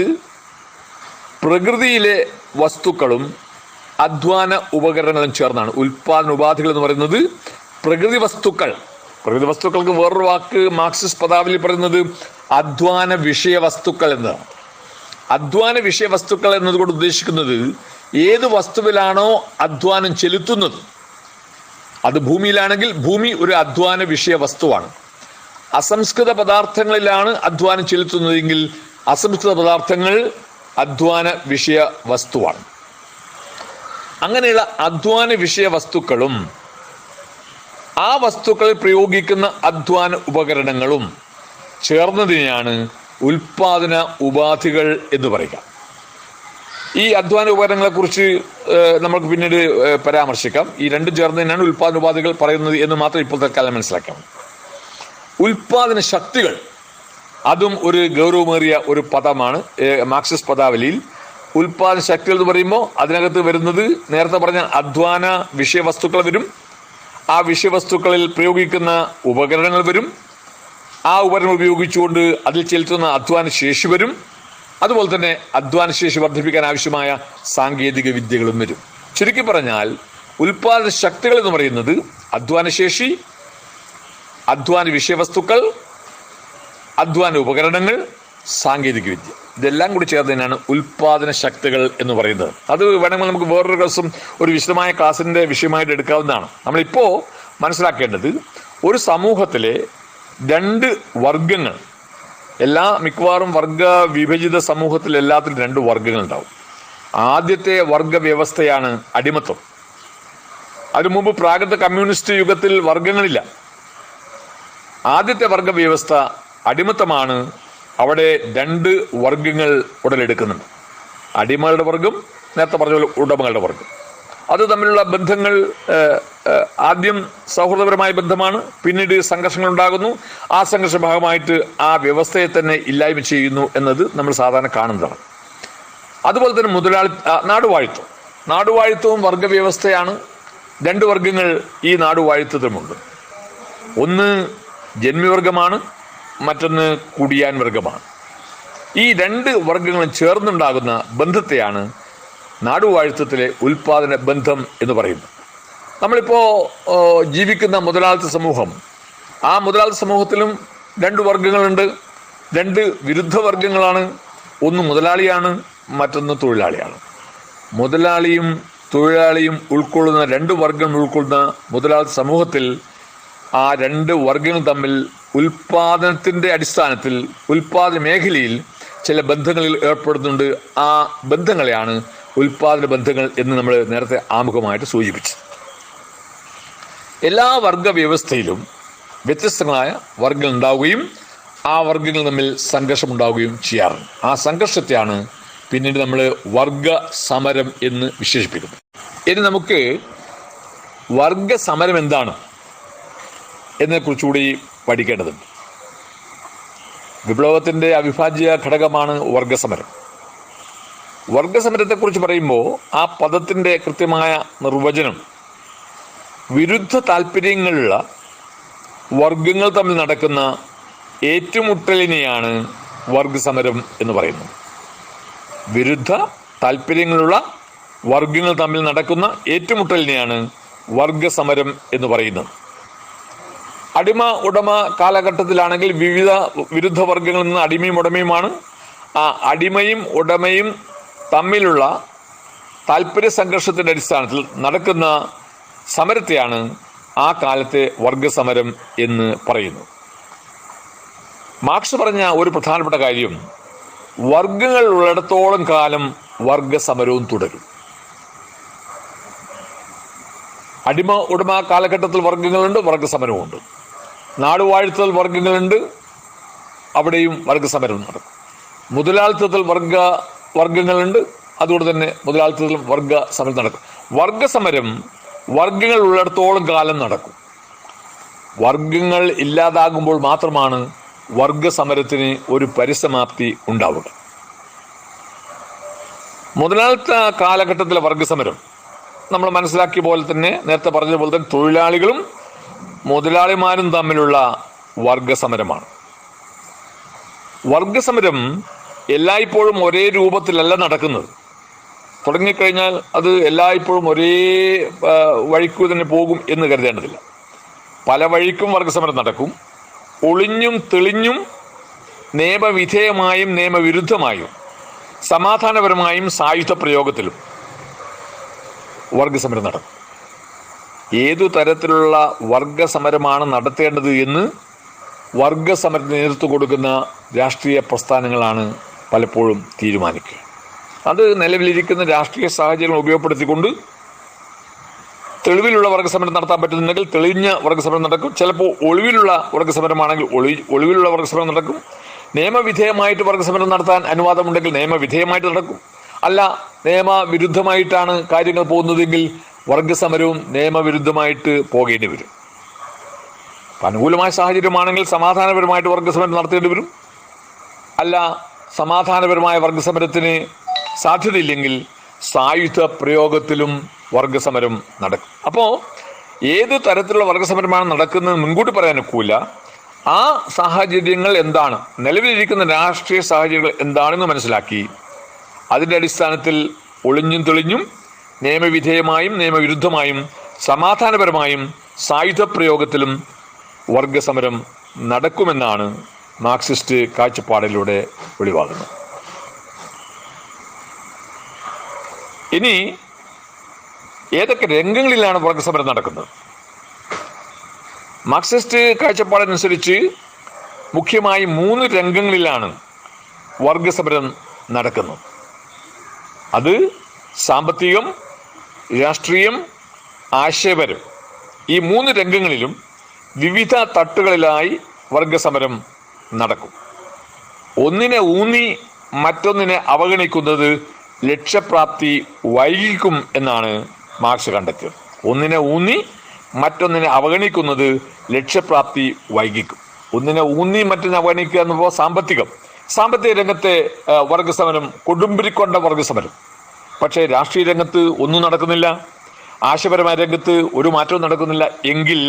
S1: പ്രകൃതിയിലെ വസ്തുക്കളും അധ്വാന ഉപകരണങ്ങളും ചേർന്നാണ്. ഉൽപാദന ഉപാധികൾ എന്ന് പറയുന്നത് പ്രകൃതി വസ്തുക്കൾ. പ്രകൃതി വസ്തുക്കൾക്ക് വേറൊരു വാക്ക് മാർക്സിസ്റ്റ് പദാവലി പറയുന്നത് അധ്വാന വിഷയ വസ്തുക്കൾ എന്നതാണ്. അധ്വാന വിഷയ വസ്തുക്കൾ എന്നതുകൊണ്ട് ഉദ്ദേശിക്കുന്നത് ഏത് വസ്തുവിലാണോ അധ്വാനം ചെലുത്തുന്നത്, അത് ഭൂമിയിലാണെങ്കിൽ ഭൂമി ഒരു അധ്വാന വിഷയ വസ്തുവാണ്. അസംസ്കൃത പദാർത്ഥങ്ങളിലാണ് അധ്വാനം ചെലുത്തുന്നതെങ്കിൽ അസംസ്കൃത പദാർത്ഥങ്ങൾ അധ്വാന വിഷയ വസ്തുവാണ്. അങ്ങനെയുള്ള അധ്വാന വിഷയ വസ്തുക്കളും ആ വസ്തുക്കളിൽ പ്രയോഗിക്കുന്ന അധ്വാന ഉപകരണങ്ങളും ചേർന്നതിനെയാണ് ഉൽപാദന ഉപാധികൾ എന്ന് പറയുക. ഈ അധ്വാന ഉപകരണങ്ങളെ കുറിച്ച് നമുക്ക് പിന്നീട് പരാമർശിക്കാം. ഈ 2 ചേർന്നതിനാണ് ഉൽപാദന ഉപാധികൾ പറയുന്നത് എന്ന് മാത്രം ഇപ്പോൾ തൽക്കാലം മനസ്സിലാക്കാം. ഉൽപാദന ശക്തികൾ, അതും ഒരു ഗൗരവമേറിയ ഒരു പദമാണ് മാർക്സിസ്റ്റ് പദാവലിയിൽ. ഉൽപാദന ശക്തികൾ എന്ന് പറയുമ്പോൾ അതിനകത്ത് വരുന്നത് നേരത്തെ പറഞ്ഞ അധ്വാന വിഷയവസ്തുക്കൾ വരും, ആ വിഷയവസ്തുക്കളിൽ പ്രയോഗിക്കുന്ന ഉപകരണങ്ങൾ വരും, ആ ഉപകരണം ഉപയോഗിച്ചുകൊണ്ട് അതിൽ ചെലുത്തുന്ന അധ്വാന ശേഷി വരും, അതുപോലെ തന്നെ അധ്വാന ശേഷി വർദ്ധിപ്പിക്കാൻ ആവശ്യമായ സാങ്കേതിക വിദ്യകളും വരും. ചുരുക്കി പറഞ്ഞാൽ ഉൽപാദന ശക്തികൾ എന്ന് പറയുന്നത് അധ്വാനശേഷി, അധ്വാന വിഷയവസ്തുക്കൾ, അധ്വാന ഉപകരണങ്ങൾ, സാങ്കേതിക വിദ്യ, ഇതെല്ലാം കൂടി ചേർന്നതിനാണ് ഉൽപാദന ശക്തികൾ എന്ന് പറയുന്നത്. അത് വേണമെങ്കിൽ നമുക്ക് വേറൊരു ദിവസം ഒരു വിശദമായ ക്ലാസിന്റെ വിഷയമായിട്ട് എടുക്കാവുന്നതാണ്. നമ്മളിപ്പോൾ മനസ്സിലാക്കേണ്ടത് ഒരു സമൂഹത്തിലെ 2 വർഗങ്ങൾ, മിക്കവാറും വർഗ വിഭജിത സമൂഹത്തിൽ എല്ലാത്തിലും 2 വർഗങ്ങൾ ഉണ്ടാവും. ആദ്യത്തെ വർഗ വ്യവസ്ഥയാണ് അടിമത്തം. അതിനു മുമ്പ് പ്രാകൃത കമ്മ്യൂണിസ്റ്റ് യുഗത്തിൽ വർഗങ്ങളില്ല. ആദ്യത്തെ വർഗ വ്യവസ്ഥ അടിമത്തമാണ്. അവിടെ 2 വർഗങ്ങൾ ഉടലെടുക്കുന്നുണ്ട്. അടിമകളുടെ വർഗം, നേരത്തെ പറഞ്ഞ പോലെ ഉടമകളുടെ വർഗം. അത് തമ്മിലുള്ള ബന്ധങ്ങൾ ആദ്യം സൗഹൃദപരമായ ബന്ധമാണ്, പിന്നീട് സംഘർഷങ്ങൾ ഉണ്ടാകുന്നു. ആ സംഘർഷ ഭാഗമായിട്ട് ആ വ്യവസ്ഥയെ തന്നെ ഇല്ലായ്മ ചെയ്യുന്നു എന്നത് നമ്മൾ സാധാരണ കാണുന്നതാണ്. അതുപോലെ തന്നെ നാടുവാഴിത്വവും വർഗവ്യവസ്ഥയാണ്. 2 വർഗങ്ങൾ ഈ നാടുവാഴിത്വത്തിലുമുണ്ട്. ഒന്ന് ജന്മിവർഗമാണ്, മറ്റൊന്ന് കുടിയാൻ വർഗമാണ്. ഈ 2 വർഗങ്ങളും ചേർന്നുണ്ടാകുന്ന ബന്ധത്തെയാണ് നാടുവാഴിത്വത്തിലെ ഉൽപാദന ബന്ധം എന്ന് പറയുന്നത്. നമ്മളിപ്പോൾ ജീവിക്കുന്ന മുതലാളിത്ത സമൂഹം, ആ മുതലാളിത്ത സമൂഹത്തിലും 2 വർഗങ്ങളുണ്ട്. 2 വിരുദ്ധ വർഗങ്ങളാണ്. ഒന്ന് മുതലാളിയാണ്, മറ്റൊന്ന് തൊഴിലാളിയാണ്. മുതലാളിയും തൊഴിലാളിയും ഉൾക്കൊള്ളുന്ന 2 വർഗങ്ങൾ ഉൾക്കൊള്ളുന്ന മുതലാളിത്ത സമൂഹത്തിൽ ആ 2 വർഗങ്ങൾ തമ്മിൽ ഉൽപാദനത്തിന്റെ അടിസ്ഥാനത്തിൽ ഉൽപാദന മേഖലയിൽ ചില ബന്ധങ്ങളിൽ ഏർപ്പെടുന്നുണ്ട്. ആ ബന്ധങ്ങളെയാണ് ഉൽപാദന ബന്ധങ്ങൾ എന്ന് നമ്മൾ നേരത്തെ ആമുഖമായിട്ട് സൂചിപ്പിച്ചു. എല്ലാ വർഗ വ്യവസ്ഥയിലും വ്യത്യസ്തങ്ങളായ വർഗങ്ങൾ ഉണ്ടാവുകയും ആ വർഗങ്ങൾ തമ്മിൽ സംഘർഷം ഉണ്ടാവുകയും ചെയ്യാറുണ്ട്. ആ സംഘർഷത്തെയാണ് പിന്നീട് നമ്മൾ വർഗ സമരം എന്ന് വിശേഷിപ്പിക്കുന്നത്. ഇനി നമുക്ക് വർഗ സമരം എന്താണ്, എന്നതിനെക്കുറിച്ചുകൂടി പഠിക്കേണ്ടതുണ്ട്. വിപ്ലവത്തിൻ്റെ അവിഭാജ്യ ഘടകമാണ് വർഗസമരം. വർഗസമരത്തെക്കുറിച്ച് പറയുമ്പോൾ ആ പദത്തിൻ്റെ കൃത്യമായ നിർവചനം വിരുദ്ധ താല്പര്യങ്ങളുള്ള വർഗങ്ങൾ തമ്മിൽ നടക്കുന്ന ഏറ്റുമുട്ടലിനെയാണ് വർഗസമരം എന്ന് പറയുന്നത്. വിരുദ്ധ താല്പര്യങ്ങളുള്ള വർഗങ്ങൾ തമ്മിൽ നടക്കുന്ന ഏറ്റുമുട്ടലിനെയാണ് വർഗസമരം എന്ന് പറയുന്നത്. അടിമ ഉടമ കാലഘട്ടത്തിലാണെങ്കിൽ വിരുദ്ധ വർഗങ്ങളിൽ നിന്ന് അടിമയും ഉടമയുമാണ്. ആ അടിമയും ഉടമയും തമ്മിലുള്ള താല്പര്യ സംഘർഷത്തിൻ്റെ അടിസ്ഥാനത്തിൽ നടക്കുന്ന സമരത്തെയാണ് ആ കാലത്തെ വർഗസമരം എന്ന് പറയുന്നു. മാർക്സ് പറഞ്ഞ ഒരു പ്രധാനപ്പെട്ട കാര്യം, വർഗങ്ങൾ ഉള്ളിടത്തോളം കാലം വർഗസമരവും തുടരും. അടിമ ഉടമ കാലഘട്ടത്തിൽ വർഗങ്ങളുണ്ട്, വർഗസമരവുമുണ്ട്. നാടുവാഴ്ത്തൽ വർഗങ്ങളുണ്ട്, അവിടെയും വർഗസമരം നടക്കും. മുതലാളിത്തത്തിൽ വർഗങ്ങളുണ്ട്, അതുകൊണ്ട് തന്നെ മുതലാളിത്തത്തിലും വർഗസമരം നടക്കും. വർഗസമരം വർഗങ്ങൾ ഉള്ളിടത്തോളം കാലം നടക്കും. വർഗങ്ങൾ ഇല്ലാതാകുമ്പോൾ മാത്രമാണ് വർഗസമരത്തിന് ഒരു പരിസമാപ്തി ഉണ്ടാവുക. മുതലാളിത്ത കാലഘട്ടത്തിലെ വർഗസമരം നമ്മൾ മനസ്സിലാക്കിയ പോലെ തന്നെ, നേരത്തെ പറഞ്ഞതുപോലെ തന്നെ, തൊഴിലാളികളും മുതലാളിമാരും തമ്മിലുള്ള വർഗസമരമാണ്. വർഗസമരം എല്ലായ്പ്പോഴും ഒരേ രൂപത്തിലല്ല നടക്കുന്നത്. തുടങ്ങിക്കഴിഞ്ഞാൽ അത് എല്ലായ്പ്പോഴും ഒരേ വഴിക്കു തന്നെ പോകും എന്ന് കരുതേണ്ടതില്ല. പല വഴിക്കും വർഗസമരം നടക്കും. ഒളിഞ്ഞും തെളിഞ്ഞും, നിയമവിധേയമായും നിയമവിരുദ്ധമായും, സമാധാനപരമായും സായുധ പ്രയോഗത്തിലും വർഗസമരം നടക്കും. ഏതു തരത്തിലുള്ള വർഗസമരമാണ് നടത്തേണ്ടത് എന്ന് വർഗസമരത്തിന് നേതൃത്വം കൊടുക്കുന്ന രാഷ്ട്രീയ പ്രസ്ഥാനങ്ങളാണ് പലപ്പോഴും തീരുമാനിക്കുക. അത് നിലവിലിരിക്കുന്ന രാഷ്ട്രീയ സാഹചര്യങ്ങൾ ഉപയോഗപ്പെടുത്തിക്കൊണ്ട് തെളിവിലുള്ള വർഗസമരം നടത്താൻ പറ്റുന്നുണ്ടെങ്കിൽ തെളിഞ്ഞ വർഗസമരം നടക്കും. ചിലപ്പോൾ ഒളിവിലുള്ള വർഗസമരമാണെങ്കിൽ ഒളിവിലുള്ള വർഗസമരം നടക്കും. നിയമവിധേയമായിട്ട് വർഗസമരം നടത്താൻ അനുവാദമുണ്ടെങ്കിൽ നിയമവിധേയമായിട്ട് നടക്കും. അല്ല, നിയമവിരുദ്ധമായിട്ടാണ് കാര്യങ്ങൾ പോകുന്നതെങ്കിൽ വർഗസമരവും നിയമവിരുദ്ധമായിട്ട് പോകേണ്ടി വരും. അനുകൂലമായ സാഹചര്യമാണെങ്കിൽ സമാധാനപരമായിട്ട് വർഗസമരം നടത്തേണ്ടി വരും. അല്ല, സമാധാനപരമായ വർഗസമരത്തിന് സാധ്യതയില്ലെങ്കിൽ സായുധ പ്രയോഗത്തിലും വർഗസമരം നടക്കും. അപ്പോൾ ഏത് തരത്തിലുള്ള വർഗസമരമാണ് നടക്കുന്നത് മുൻകൂട്ടി പറയാൻ ഒക്കില്ല. ആ സാഹചര്യങ്ങൾ എന്താണ്, നിലവിലിരിക്കുന്ന രാഷ്ട്രീയ സാഹചര്യങ്ങൾ എന്താണെന്ന് മനസ്സിലാക്കി അതിൻ്റെ അടിസ്ഥാനത്തിൽ ഒളിഞ്ഞും തെളിഞ്ഞും, നിയമവിധേയമായും നിയമവിരുദ്ധമായും, സമാധാനപരമായും സായുധ പ്രയോഗത്തിലും വർഗസമരം നടക്കുമെന്നാണ് മാർക്സിസ്റ്റ് കാഴ്ചപ്പാടിലൂടെ വെളിവാകുന്നത്. ഇനി ഏതൊക്കെ രംഗങ്ങളിലാണ് വർഗസമരം നടക്കുന്നത്? മാർക്സിസ്റ്റ് കാഴ്ചപ്പാടനുസരിച്ച് മുഖ്യമായി 3 രംഗങ്ങളിലാണ് വർഗസമരം നടക്കുന്നത്. അത് സാമ്പത്തികം, രാഷ്ട്രീയം, ആശയപരം. ഈ 3 രംഗങ്ങളിലും വിവിധ തട്ടുകളിലായി വർഗസമരം നടക്കും. ഒന്നിനെ ഊന്നി മറ്റൊന്നിനെ അവഗണിക്കുന്നത് ലക്ഷ്യപ്രാപ്തി വൈകിക്കും എന്നാണ് മാർക്സ് കണ്ടെത്തിയത്. ഒന്നിനെ ഊന്നി മറ്റൊന്നിനെ അവഗണിക്കുന്നത് ലക്ഷ്യപ്രാപ്തി വൈകിക്കും. ഒന്നിനെ ഊന്നി മറ്റൊന്നിനെ അവഗണിക്കുക എന്നപ്പോൾ സാമ്പത്തിക രംഗത്തെ വർഗസമരം കൊടുമ്പിരിക്കൊണ്ട വർഗസമരം. പക്ഷേ രാഷ്ട്രീയ രംഗത്ത് ഒന്നും നടക്കുന്നില്ല, ആശയപരമായ രംഗത്ത് ഒരു മാറ്റവും നടക്കുന്നില്ല എങ്കിൽ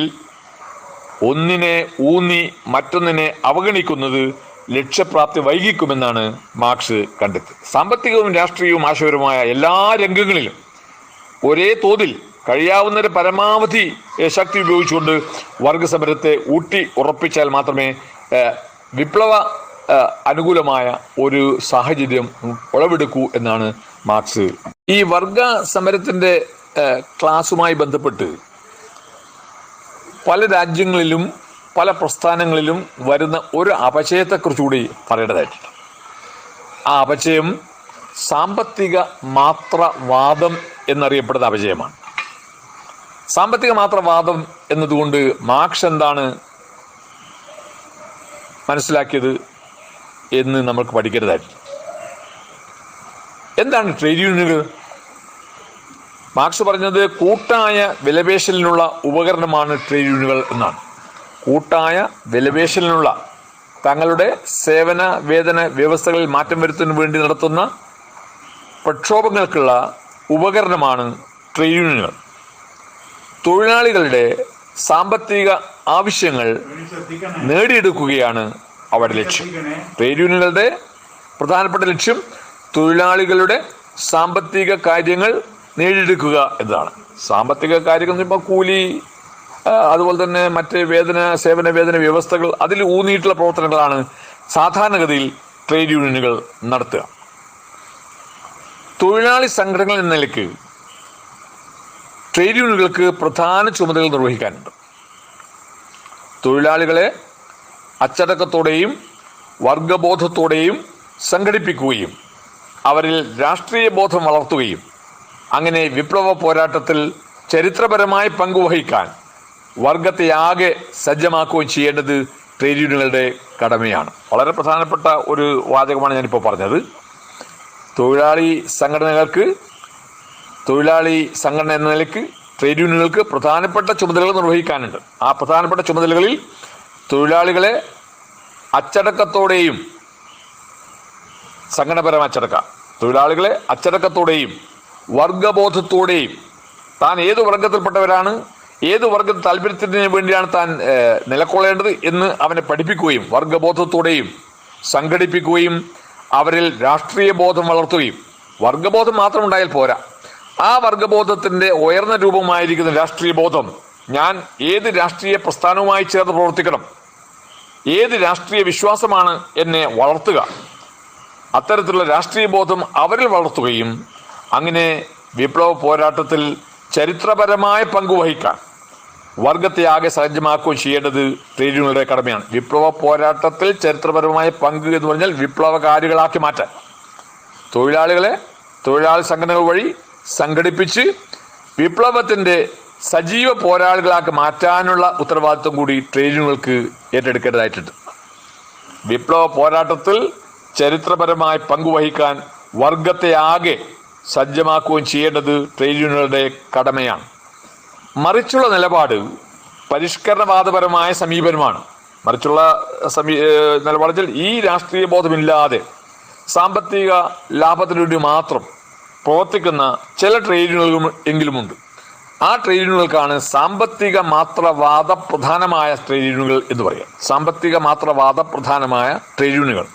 S1: ഒന്നിനെ ഊന്നി മറ്റൊന്നിനെ അവഗണിക്കുന്നത് ലക്ഷ്യപ്രാപ്തി വൈകിക്കുമെന്നാണ് മാർക്സ് കണ്ടെത്തിയത്. സാമ്പത്തികവും രാഷ്ട്രീയവും ആശയപരമായ എല്ലാ രംഗങ്ങളിലും ഒരേ തോതിൽ കഴിയാവുന്നവരെ പരമാവധി ശക്തി ഉപയോഗിച്ചുകൊണ്ട് വർഗസമരത്തെ ഊട്ടി ഉറപ്പിച്ചാൽ മാത്രമേ വിപ്ലവ അനുകൂലമായ ഒരു സാഹചര്യം ഉളവെടുക്കൂ എന്നാണ് മാർക്സ്. ഈ വർഗ സമരത്തിൻ്റെ ക്ലാസുമായി ബന്ധപ്പെട്ട് പല രാജ്യങ്ങളിലും പല പ്രസ്ഥാനങ്ങളിലും വരുന്ന ഒരു അപചയത്തെക്കുറിച്ചുകൂടി പറയേണ്ടതായിട്ടുണ്ട്. ആ അപചയം സാമ്പത്തിക മാത്രവാദം എന്നറിയപ്പെടുന്ന അപചയമാണ്. സാമ്പത്തിക മാത്രവാദം എന്നതുകൊണ്ട് മാർക്സ് എന്താണ് മനസ്സിലാക്കിയത് എന്ന് നമുക്ക് പഠിക്കരുതായിട്ടുണ്ട്. എന്താണ് ട്രേഡ് യൂണിയനുകൾ? മാർക്സ് പറഞ്ഞത് കൂട്ടായ വിലപേശലിനുള്ള ഉപകരണമാണ് ട്രേഡ് യൂണിയനുകൾ എന്നാണ്. കൂട്ടായ വിലപേശലിനുള്ള തങ്ങളുടെ സേവന വേതന വ്യവസ്ഥകളിൽ മാറ്റം വരുത്തുന്നതിന് വേണ്ടി നടത്തുന്ന പ്രക്ഷോഭങ്ങൾക്കുള്ള ഉപകരണമാണ് ട്രേഡ് യൂണിയനുകൾ. തൊഴിലാളികളുടെ സാമ്പത്തിക ആവശ്യങ്ങൾ നേടിയെടുക്കുകയാണ് അവരുടെ ലക്ഷ്യം. ട്രേഡ് യൂണിയനുകളുടെ പ്രധാനപ്പെട്ട ലക്ഷ്യം തൊഴിലാളികളുടെ സാമ്പത്തിക കാര്യങ്ങൾ നേടിയെടുക്കുക എന്നതാണ്. സാമ്പത്തിക കാര്യങ്ങൾ എന്ന് പറയുമ്പോൾ കൂലി, അതുപോലെ തന്നെ മറ്റ് സേവന വേതന വ്യവസ്ഥകൾ, അതിൽ ഊന്നിയിട്ടുള്ള പ്രവർത്തനങ്ങളാണ് സാധാരണഗതിയിൽ ട്രേഡ് യൂണിയനുകൾ നടത്തുക. തൊഴിലാളി സംഘടനകൾ എന്ന നിലയ്ക്ക് ട്രേഡ് യൂണിയനുകൾക്ക് പ്രധാന ചുമതലകൾ നിർവഹിക്കാനുണ്ട്. തൊഴിലാളികളെ അച്ചടക്കത്തോടെയും വർഗബോധത്തോടെയും സംഘടിപ്പിക്കുകയും അവരിൽ രാഷ്ട്രീയ ബോധം വളർത്തുകയും അങ്ങനെ വിപ്ലവ പോരാട്ടത്തിൽ ചരിത്രപരമായി പങ്കുവഹിക്കാൻ വർഗത്തെയാകെ സജ്ജമാക്കുകയും ചെയ്യേണ്ടത് ട്രേഡ് യൂണിയനുകളുടെ കടമയാണ്. വളരെ പ്രധാനപ്പെട്ട ഒരു വാചകമാണ് ഞാനിപ്പോൾ പറഞ്ഞത്. തൊഴിലാളി സംഘടന എന്ന നിലയ്ക്ക് ട്രേഡ് യൂണിയനുകൾക്ക് പ്രധാനപ്പെട്ട ചുമതലകൾ നിർവഹിക്കാനുണ്ട്. ആ പ്രധാനപ്പെട്ട ചുമതലകളിൽ തൊഴിലാളികളെ അച്ചടക്കത്തോടെയും തൊഴിലാളികളെ അച്ചടക്കത്തോടെയും വർഗബോധത്തോടെയും താൻ ഏത് വർഗത്തിൽപ്പെട്ടവരാണ്, ഏത് വർഗ താല്പര്യത്തിന് വേണ്ടിയാണ് താൻ നിലകൊള്ളേണ്ടത് എന്ന് അവനെ പഠിപ്പിക്കുകയും വർഗബോധത്തോടെയും സംഘടിപ്പിക്കുകയും അവരിൽ രാഷ്ട്രീയ ബോധം വളർത്തുകയും. വർഗബോധം മാത്രം ഉണ്ടായാൽ പോരാ, ആ വർഗബോധത്തിന്റെ ഉയർന്ന രൂപമായിരിക്കുന്ന രാഷ്ട്രീയ ബോധം, ഞാൻ ഏത് രാഷ്ട്രീയ പ്രസ്ഥാനവുമായി ചേർന്ന് പ്രവർത്തിക്കണം, ഏത് രാഷ്ട്രീയ വിശ്വാസമാണ് എന്നെ വളർത്തുക, അത്തരത്തിലുള്ള രാഷ്ട്രീയ ബോധം അവരിൽ വളർത്തുകയും അങ്ങനെ വിപ്ലവ പോരാട്ടത്തിൽ ചരിത്രപരമായ പങ്കുവഹിക്കാൻ വർഗത്തെ ആകെ സജ്ജമാക്കുകയും ചെയ്യേണ്ടത് ട്രേഡ് യൂണിയനുകളുടെ കടമയാണ്. വിപ്ലവ പോരാട്ടത്തിൽ ചരിത്രപരമായ പങ്ക് എന്ന് പറഞ്ഞാൽ വിപ്ലവകാരികളാക്കി മാറ്റാൻ തൊഴിലാളികളെ തൊഴിലാളി സംഘടനകൾ വഴി സംഘടിപ്പിച്ച് വിപ്ലവത്തിന്റെ സജീവ പോരാളികളാക്കി മാറ്റാനുള്ള ഉത്തരവാദിത്വം കൂടി ട്രേഡ് യൂണിയനുകൾക്ക് ഏറ്റെടുക്കേണ്ടതായിട്ടുണ്ട്. വിപ്ലവ പോരാട്ടത്തിൽ ചരിത്രപരമായി പങ്കുവഹിക്കാൻ വർഗത്തെ ആകെ സജ്ജമാക്കുകയും ചെയ്യേണ്ടത് ട്രേഡ് യൂണിയനുകളുടെ കടമയാണ്. മറിച്ചുള്ള നിലപാട് പരിഷ്കരണവാദപരമായ സമീപനമാണ്. മറിച്ചുള്ള നിലപാടിൽ ഈ രാഷ്ട്രീയ ബോധമില്ലാതെ സാമ്പത്തിക ലാഭത്തിനു വേണ്ടി മാത്രം പ്രവർത്തിക്കുന്ന ചില ട്രേഡ് യൂണിയനുകൾ എങ്കിലുമുണ്ട്. ആ ട്രേഡ് യൂണിയനുകൾക്കാണ് സാമ്പത്തിക മാത്രവാദ പ്രധാനമായ ട്രേഡ് യൂണിയനുകൾ എന്ന് പറയുക. സാമ്പത്തിക മാത്രവാദ പ്രധാനമായ ട്രേഡ് യൂണിയനുകൾ.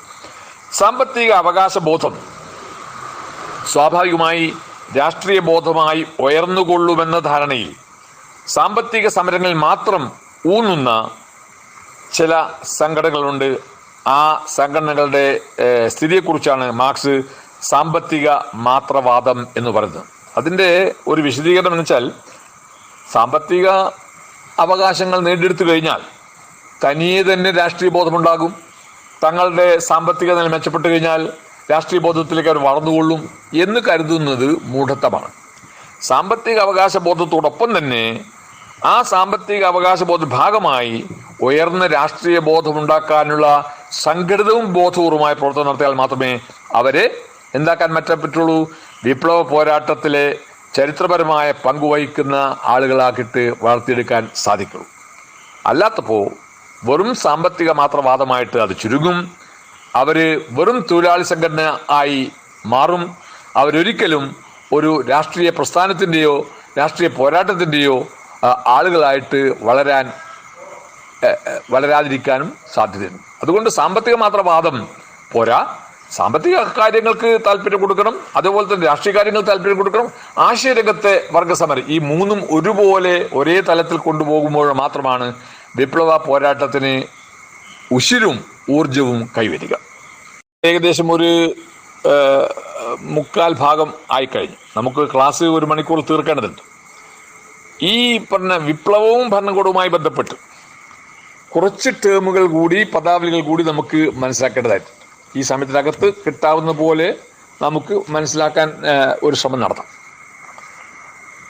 S1: സാമ്പത്തിക അവകാശ ബോധം സ്വാഭാവികമായി രാഷ്ട്രീയ ബോധമായി ഉയർന്നുകൊള്ളുമെന്ന ധാരണയിൽ സാമ്പത്തിക സമരങ്ങളിൽ മാത്രം ഊന്നുന്ന ചില സംഘടനകളുണ്ട്. ആ സംഘടനകളുടെ സ്ഥിതിയെക്കുറിച്ചാണ് മാർക്സ് സാമ്പത്തിക മാത്രവാദം എന്ന് പറയുന്നത്. അതിൻ്റെ ഒരു വിശദീകരണം എന്ന് വെച്ചാൽ, സാമ്പത്തിക അവകാശങ്ങൾ നേടിയെടുത്തു കഴിഞ്ഞാൽ തനിയെ തന്നെ രാഷ്ട്രീയ ബോധമുണ്ടാകും. തങ്ങളുടെ സാമ്പത്തിക നില മെച്ചപ്പെട്ടു കഴിഞ്ഞാൽ രാഷ്ട്രീയ ബോധത്തിലേക്ക് അവർ വളർന്നുകൊള്ളും എന്ന് കരുതുന്നത് മൂഢത്വമാണ്. സാമ്പത്തിക അവകാശ ബോധത്തോടൊപ്പം തന്നെ ആ സാമ്പത്തിക അവകാശ ബോധ ഭാഗമായി ഉയർന്ന രാഷ്ട്രീയ ബോധമുണ്ടാക്കാനുള്ള സംഘടിതവും ബോധപൂർവമായ പ്രവർത്തനം നടത്തിയാൽ മാത്രമേ അവരെ എന്താക്കാൻ പറ്റുള്ളൂ, വിപ്ലവ പോരാട്ടത്തിലെ ചരിത്രപരമായ പങ്കുവഹിക്കുന്ന ആളുകളാക്കിയിട്ട് വളർത്തിയെടുക്കാൻ സാധിക്കുള്ളൂ. അല്ലാത്തപ്പോൾ വെറും സാമ്പത്തിക മാത്രവാദമായിട്ട് അത് ചുരുങ്ങും. അവര് വെറും തൊഴിലാളി സംഘടന ആയി മാറും. അവരൊരിക്കലും ഒരു രാഷ്ട്രീയ പ്രസ്ഥാനത്തിൻ്റെയോ രാഷ്ട്രീയ പോരാട്ടത്തിൻ്റെയോ ആളുകളായിട്ട് വളരാതിരിക്കാനും സാധ്യതയുണ്ട്. അതുകൊണ്ട് സാമ്പത്തിക മാത്രവാദം പോരാ, സാമ്പത്തിക കാര്യങ്ങൾക്ക് താല്പര്യം കൊടുക്കണം, അതുപോലെ തന്നെ രാഷ്ട്രീയ കാര്യങ്ങൾക്ക് താല്പര്യം കൊടുക്കണം. ആശയരംഗത്തെ വർഗസമരം, ഈ മൂന്നും ഒരുപോലെ ഒരേ തലത്തിൽ കൊണ്ടുപോകുമ്പോൾ മാത്രമാണ് വിപ്ലവ പോരാട്ടത്തിന് ഉശിരും ഊർജവും കൈവരിക. ഏകദേശം ഒരു 3/4 ഭാഗം ആയിക്കഴിഞ്ഞു. നമുക്ക് ക്ലാസ് 1 മണിക്കൂർ തീർക്കേണ്ടതുണ്ട്. ഈ പറഞ്ഞ വിപ്ലവവും ഭരണകൂടവുമായി ബന്ധപ്പെട്ട് കുറച്ച് ടേമുകൾ കൂടി, പദാവലികൾ കൂടി നമുക്ക് മനസ്സിലാക്കേണ്ടതായിട്ടുണ്ട്. ഈ സമയത്തിനകത്ത് കിട്ടാവുന്ന പോലെ നമുക്ക് മനസ്സിലാക്കാൻ ഒരു ശ്രമം നടത്താം.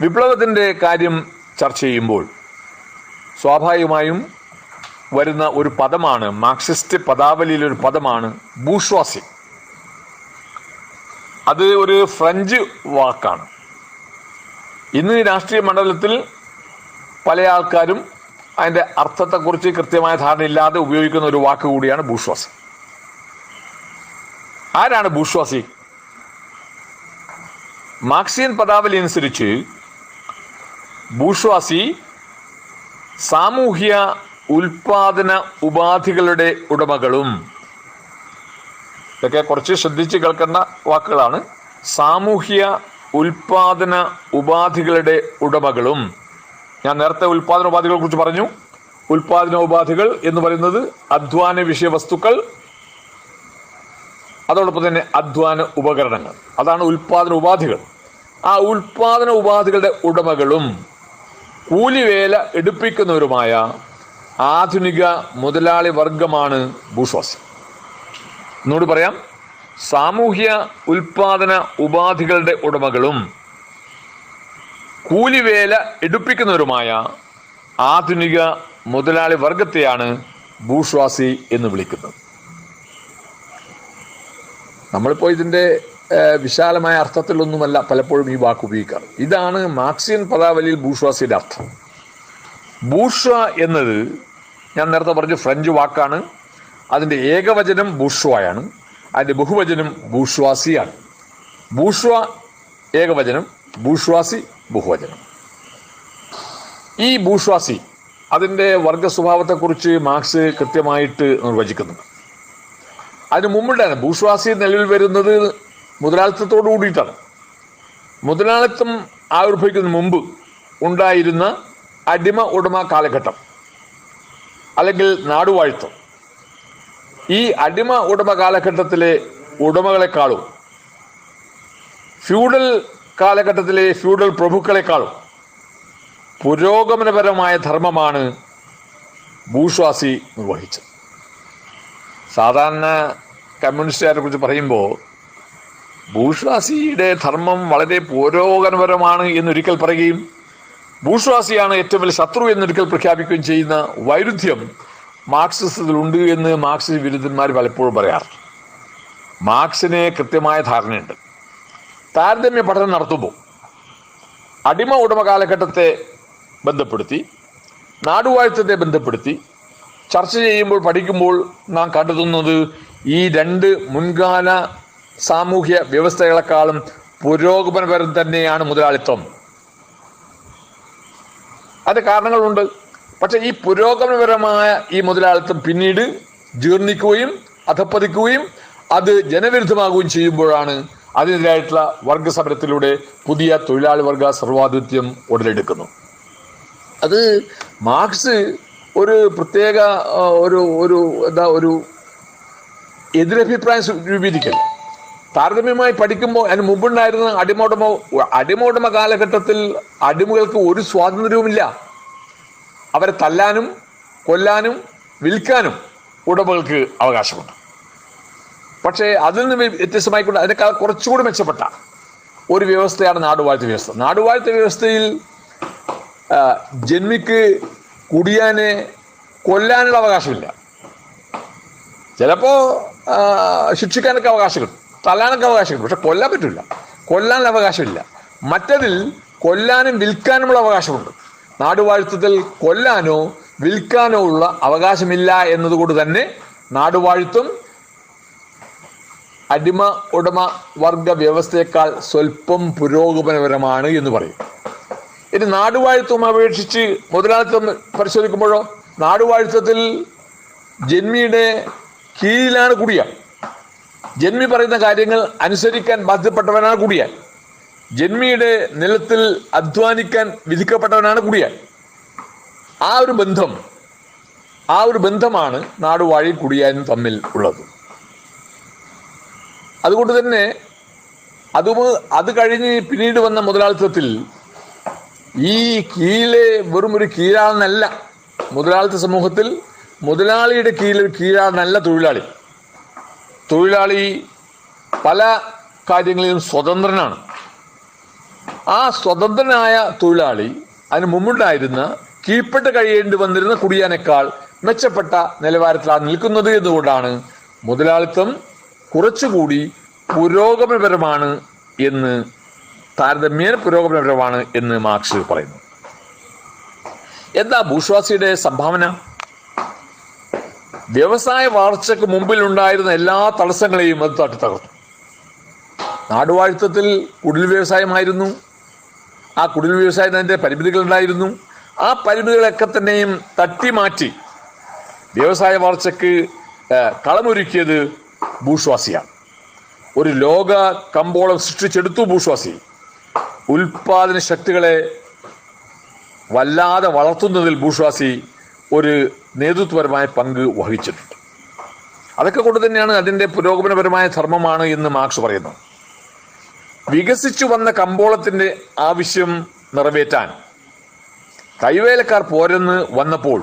S1: വിപ്ലവത്തിൻ്റെ കാര്യം ചർച്ച ചെയ്യുമ്പോൾ സ്വാഭാവികമായും വരുന്ന ഒരു പദമാണ്, മാർക്സിസ്റ്റ് പദാവലിയിലെ ഒരു പദമാണ് ബൂർഷ്വാസി. അത് ഒരു ഫ്രഞ്ച് വാക്കാണ്. ഇന്ന് രാഷ്ട്രീയ മണ്ഡലത്തിൽ പല ആൾക്കാരും അതിന്റെ അർത്ഥത്തെക്കുറിച്ച് കൃത്യമായ ധാരണയില്ലാതെ ഉപയോഗിക്കുന്ന ഒരു വാക്ക് കൂടിയാണ് ബൂർഷ്വാസി. ആരാണ് ബൂർഷ്വാസി? മാർക്സിയൻ പദാവലി അനുസരിച്ച് ബൂർഷ്വാസി സാമൂഹ്യ ഉൽപാദന ഉപാധികളുടെ ഉടമകളും, ഇതൊക്കെ കുറച്ച് ശ്രദ്ധിച്ച് കേൾക്കേണ്ട വാക്കുകളാണ്. സാമൂഹ്യ ഉൽപാദന ഉപാധികളുടെ ഉടമകളും. ഞാൻ നേരത്തെ ഉൽപാദന ഉപാധികളെ കുറിച്ച് പറഞ്ഞു. ഉൽപാദന ഉപാധികൾ എന്ന് പറയുന്നത് അധ്വാന വിഷയ വസ്തുക്കൾ, അതോടൊപ്പം തന്നെ അധ്വാന ഉപകരണങ്ങൾ, അതാണ് ഉൽപാദന ഉപാധികൾ. ആ ഉൽപാദന ഉപാധികളുടെ ഉടമകളും കൂലിവേല എടുപ്പിക്കുന്നവരുമായ ആധുനിക മുതലാളി വർഗമാണ് ബൂർഷ്വാസി. എന്നോട് പറയാം, സാമൂഹ്യ ഉൽപാദന ഉപാധികളുടെ ഉടമകളും കൂലിവേല എടുപ്പിക്കുന്നവരുമായ ആധുനിക മുതലാളി വർഗത്തെയാണ് ബൂർഷ്വാസി എന്ന് വിളിക്കുന്നത്. നമ്മളിപ്പോൾ ഇതിൻ്റെ വിശാലമായ അർത്ഥത്തിലൊന്നുമല്ല പലപ്പോഴും ഈ വാക്ക് ഉപയോഗിക്കാറ്. ഇതാണ് മാർക്സിയൻ പദാവലിയിൽ ബൂർഷ്വാസിയുടെ അർത്ഥം. ബൂർഷ്വ എന്നത് ഞാൻ നേരത്തെ പറഞ്ഞു ഫ്രഞ്ച് വാക്കാണ്. അതിൻ്റെ ഏകവചനം ബൂർഷ്വയാണ്, അതിൻ്റെ ബഹുവചനം ബൂർഷ്വാസിയാണ്. ബൂർഷ്വ ഏകവചനം, ബൂർഷ്വാസി ബഹുവചനം. ഈ ബൂർഷ്വാസി അതിൻ്റെ വർഗ സ്വഭാവത്തെക്കുറിച്ച് മാർക്സ് കൃത്യമായിട്ട് നിർവചിക്കുന്നുണ്ട്. അതിന് മുമ്പുണ്ടായിരുന്നു ബൂർഷ്വാസി നിലവിൽ വരുന്നത് മുതലാളിത്തത്തോടു കൂടിയിട്ടാണ്. മുതലാളിത്തം ആവിർഭവിക്കുന്നതിന് മുമ്പ് ഉണ്ടായിരുന്ന അടിമ ഉടമ കാലഘട്ടം അല്ലെങ്കിൽ നാടുവാഴ്ത്തം, ഈ അടിമ ഉടമ കാലഘട്ടത്തിലെ ഉടമകളെക്കാളും ഫ്യൂഡൽ കാലഘട്ടത്തിലെ ഫ്യൂഡൽ പ്രഭുക്കളെക്കാളും പുരോഗമനപരമായ ധർമ്മമാണ് ബൂർഷ്വാസി നിർവഹിച്ചത്. സാധാരണ കമ്മ്യൂണിസ്റ്റുകാരെ കുറിച്ച് പറയുമ്പോൾ ബൂർഷ്വാസിയുടെ ധർമ്മം വളരെ പുരോഗമനപരമാണ് എന്നൊരിക്കൽ പറയുകയും ബൂർഷ്വാസിയാണ് ഏറ്റവും വലിയ ശത്രു എന്നൊരിക്കൽ പ്രഖ്യാപിക്കുകയും ചെയ്യുന്ന വൈരുദ്ധ്യം മാർക്സിസത്തിലുണ്ട് എന്ന് മാർക്സിസ്റ്റ് വിരുദ്ധന്മാർ പലപ്പോഴും പറയാറുണ്ട്. മാർക്സിന് കൃത്യമായ ധാരണയുണ്ട്. താരതമ്യ പഠനം നടത്തുമ്പോൾ അടിമ ഉടമ കാലഘട്ടത്തെ ബന്ധപ്പെടുത്തി നാടുവാഴ്ത്തത്തെ ബന്ധപ്പെടുത്തി ചർച്ച ചെയ്യുമ്പോൾ പഠിക്കുമ്പോൾ നാം കണ്ടെത്തുന്നത് ഈ രണ്ട് മുൻകാല സാമൂഹ്യ വ്യവസ്ഥകളെക്കാളും പുരോഗമനപരം തന്നെയാണ് മുതലാളിത്തം. അത് കാരണങ്ങളുണ്ട്. പക്ഷെ ഈ പുരോഗമനപരമായ ഈ മുതലാളിത്തം പിന്നീട് ജീർണിക്കുകയും അധപ്പതിക്കുകയും അത് ജനവിരുദ്ധമാകുകയും ചെയ്യുമ്പോഴാണ് അതിനെതിരായിട്ടുള്ള വർഗസമരത്തിലൂടെ പുതിയ തൊഴിലാളി വർഗ സർവാധിപത്യം ഉടലെടുക്കുന്നു. അത് മാർക്സ് ഒരു പ്രത്യേക ഒരു എതിരഭിപ്രായം രൂപീകരിക്കൽ. താരതമ്യമായി പഠിക്കുമ്പോൾ അതിന് മുമ്പുണ്ടായിരുന്ന അടിമോടമ കാലഘട്ടത്തിൽ അടിമകൾക്ക് ഒരു സ്വാതന്ത്ര്യവുമില്ല. അവരെ തല്ലാനും കൊല്ലാനും വിൽക്കാനും ഉടമകൾക്ക് അവകാശമുണ്ട്. പക്ഷേ അതിൽ നിന്ന് വ്യത്യസ്തമായിക്കൊണ്ട് അതിനേക്കാൾ കുറച്ചുകൂടി മെച്ചപ്പെട്ട ഒരു വ്യവസ്ഥയാണ് നാടുവാഴ്ത്ത വ്യവസ്ഥ. നാടുവാഴ്ത്ത വ്യവസ്ഥയിൽ ജന്മിക്ക് കുടിയാനെ കൊല്ലാനുള്ള അവകാശമില്ല. ചിലപ്പോൾ ശിക്ഷിക്കാനൊക്കെ അവകാശം കിട്ടും, തല്ലാനൊക്കെ അവകാശം കിട്ടും, പക്ഷെ കൊല്ലാൻ പറ്റില്ല, കൊല്ലാനുള്ള അവകാശമില്ല. മറ്റതിൽ കൊല്ലാനും വിൽക്കാനുമുള്ള അവകാശമുണ്ട്. നാടുവാഴ്ത്തത്തിൽ കൊല്ലാനോ വിൽക്കാനോ ഉള്ള അവകാശമില്ല എന്നതുകൊണ്ട് തന്നെ നാടുവാഴ്ത്തം അടിമ ഉടമ വർഗ വ്യവസ്ഥയേക്കാൾ സ്വല്പം പുരോഗമനപരമാണ് എന്ന് പറയും. ഇനി നാടുവാഴ്ത്തം അപേക്ഷിച്ച് മുതലാളിത്തം പരിശോധിക്കുമ്പോഴോ നാടുവാഴ്ത്തത്തിൽ ജന്മിയുടെ കീഴിലാണ് കുടിയാൻ. ജന്മി പറയുന്ന കാര്യങ്ങൾ അനുസരിക്കാൻ ബാധ്യപ്പെട്ടവനാണ് കുടിയാൻ. ജന്മിയുടെ നിലത്തിൽ അധ്വാനിക്കാൻ വിധിക്കപ്പെട്ടവനാണ് കുടിയാൻ. ആ ഒരു ബന്ധമാണ് നാടുവാഴി കുടിയാനും തമ്മിൽ ഉള്ളത്. അതുകൊണ്ട് തന്നെ അത് കഴിഞ്ഞ് പിന്നീട് വന്ന മുതലാളിത്തത്തിൽ ഈ കീഴിലെ വെറും ഒരു കീഴാളനല്ല മുതലാളിത്ത സമൂഹത്തിൽ. മുതലാളിയുടെ കീഴാളനല്ല തൊഴിലാളി പല കാര്യങ്ങളിലും സ്വതന്ത്രനാണ്. ആ സ്വതന്ത്രനായ തൊഴിലാളി അതിന് മുമ്പുണ്ടായിരുന്ന കീഴ്പ്പെട്ട് കഴിയേണ്ടി വന്നിരുന്ന കുടിയാനേക്കാൾ മെച്ചപ്പെട്ട നിലവാരത്തിലാണ് നിൽക്കുന്നത് എന്നുകൊണ്ടാണ് മുതലാളിത്തം കുറച്ചുകൂടി പുരോഗമനപരമാണ് എന്ന് താരതമ്യേന പുരോഗമനപരമാണ് എന്ന് മാർക്സ് പറയുന്നു. എന്താ ബൂർഷ്വാസിയുടെ സംഭാവന? വ്യവസായ വളർച്ചയ്ക്ക് മുമ്പിൽ ഉണ്ടായിരുന്ന എല്ലാ തടസ്സങ്ങളെയും അത് തകർത്തു. നാടുവാഴിത്തത്തിൽ കുടിൽ വ്യവസായമായിരുന്നു. ആ കുടിൽ വ്യവസായത്തിൻ്റെ പരിമിതികളുണ്ടായിരുന്നു. ആ പരിമിതികളൊക്കെ തന്നെയും തട്ടിമാറ്റി വ്യവസായ വളർച്ചയ്ക്ക് കളമൊരുക്കിയത് ബൂർഷ്വാസിയാണ്. ഒരു ലോക കമ്പോളം സൃഷ്ടിച്ചെടുത്തു ബൂർഷ്വാസി. ഉൽപാദന ശക്തികളെ വല്ലാതെ വളർത്തുന്നതിൽ ബൂർഷ്വാസി ഒരു നേതൃത്വപരമായ പങ്ക് വഹിച്ചിട്ടുണ്ട്. അതൊക്കെ കൊണ്ട് തന്നെയാണ് അതിൻ്റെ പുരോഗമനപരമായ ധർമ്മമാണ് എന്ന് മാർക്സ് പറയുന്നു. വികസിച്ചു വന്ന കമ്പോളത്തിൻ്റെ ആവശ്യം നിറവേറ്റാൻ കൈവേലക്കാർ പോരെന്ന് വന്നപ്പോൾ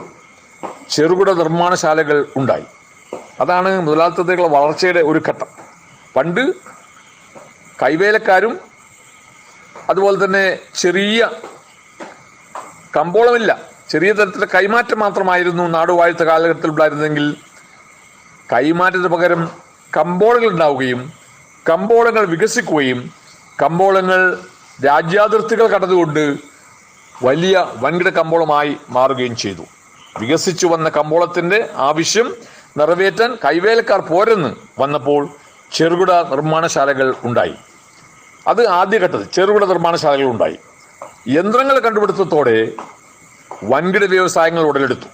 S1: ചെറുകിട നിർമ്മാണശാലകൾ ഉണ്ടായി. അതാണ് മുതലാളിത്തത്തിലുള്ള വളർച്ചയുടെ ഒരു ഘട്ടം. പണ്ട് കൈവേലക്കാരും അതുപോലെ തന്നെ ചെറിയ കമ്പോളമില്ല, ചെറിയ തരത്തിലെ കൈമാറ്റം മാത്രമായിരുന്നു നാടുവാഴ്ത്ത കാലഘട്ടത്തിൽ ഉണ്ടായിരുന്നെങ്കിൽ കൈമാറ്റത്തിന് പകരം കമ്പോളങ്ങൾ ഉണ്ടാവുകയും കമ്പോളങ്ങൾ വികസിക്കുകയും കമ്പോളങ്ങൾ രാജ്യാതിർത്തികൾ കടന്നുകൊണ്ട് വലിയ വൻകിട കമ്പോളമായി മാറുകയും ചെയ്തു. വികസിച്ചു വന്ന കമ്പോളത്തിൻ്റെ ആവശ്യം നിറവേറ്റാൻ കൈവേലക്കാർ പോരെന്ന് വന്നപ്പോൾ ചെറുകിട നിർമ്മാണശാലകൾ ഉണ്ടായി. അത് ആദ്യഘട്ടത്തിൽ ചെറുകിട നിർമ്മാണശാലകൾ ഉണ്ടായി. യന്ത്രങ്ങൾ കണ്ടുപിടുത്തത്തോടെ വൻകിട വ്യവസായങ്ങൾ ഉടലെടുത്തു.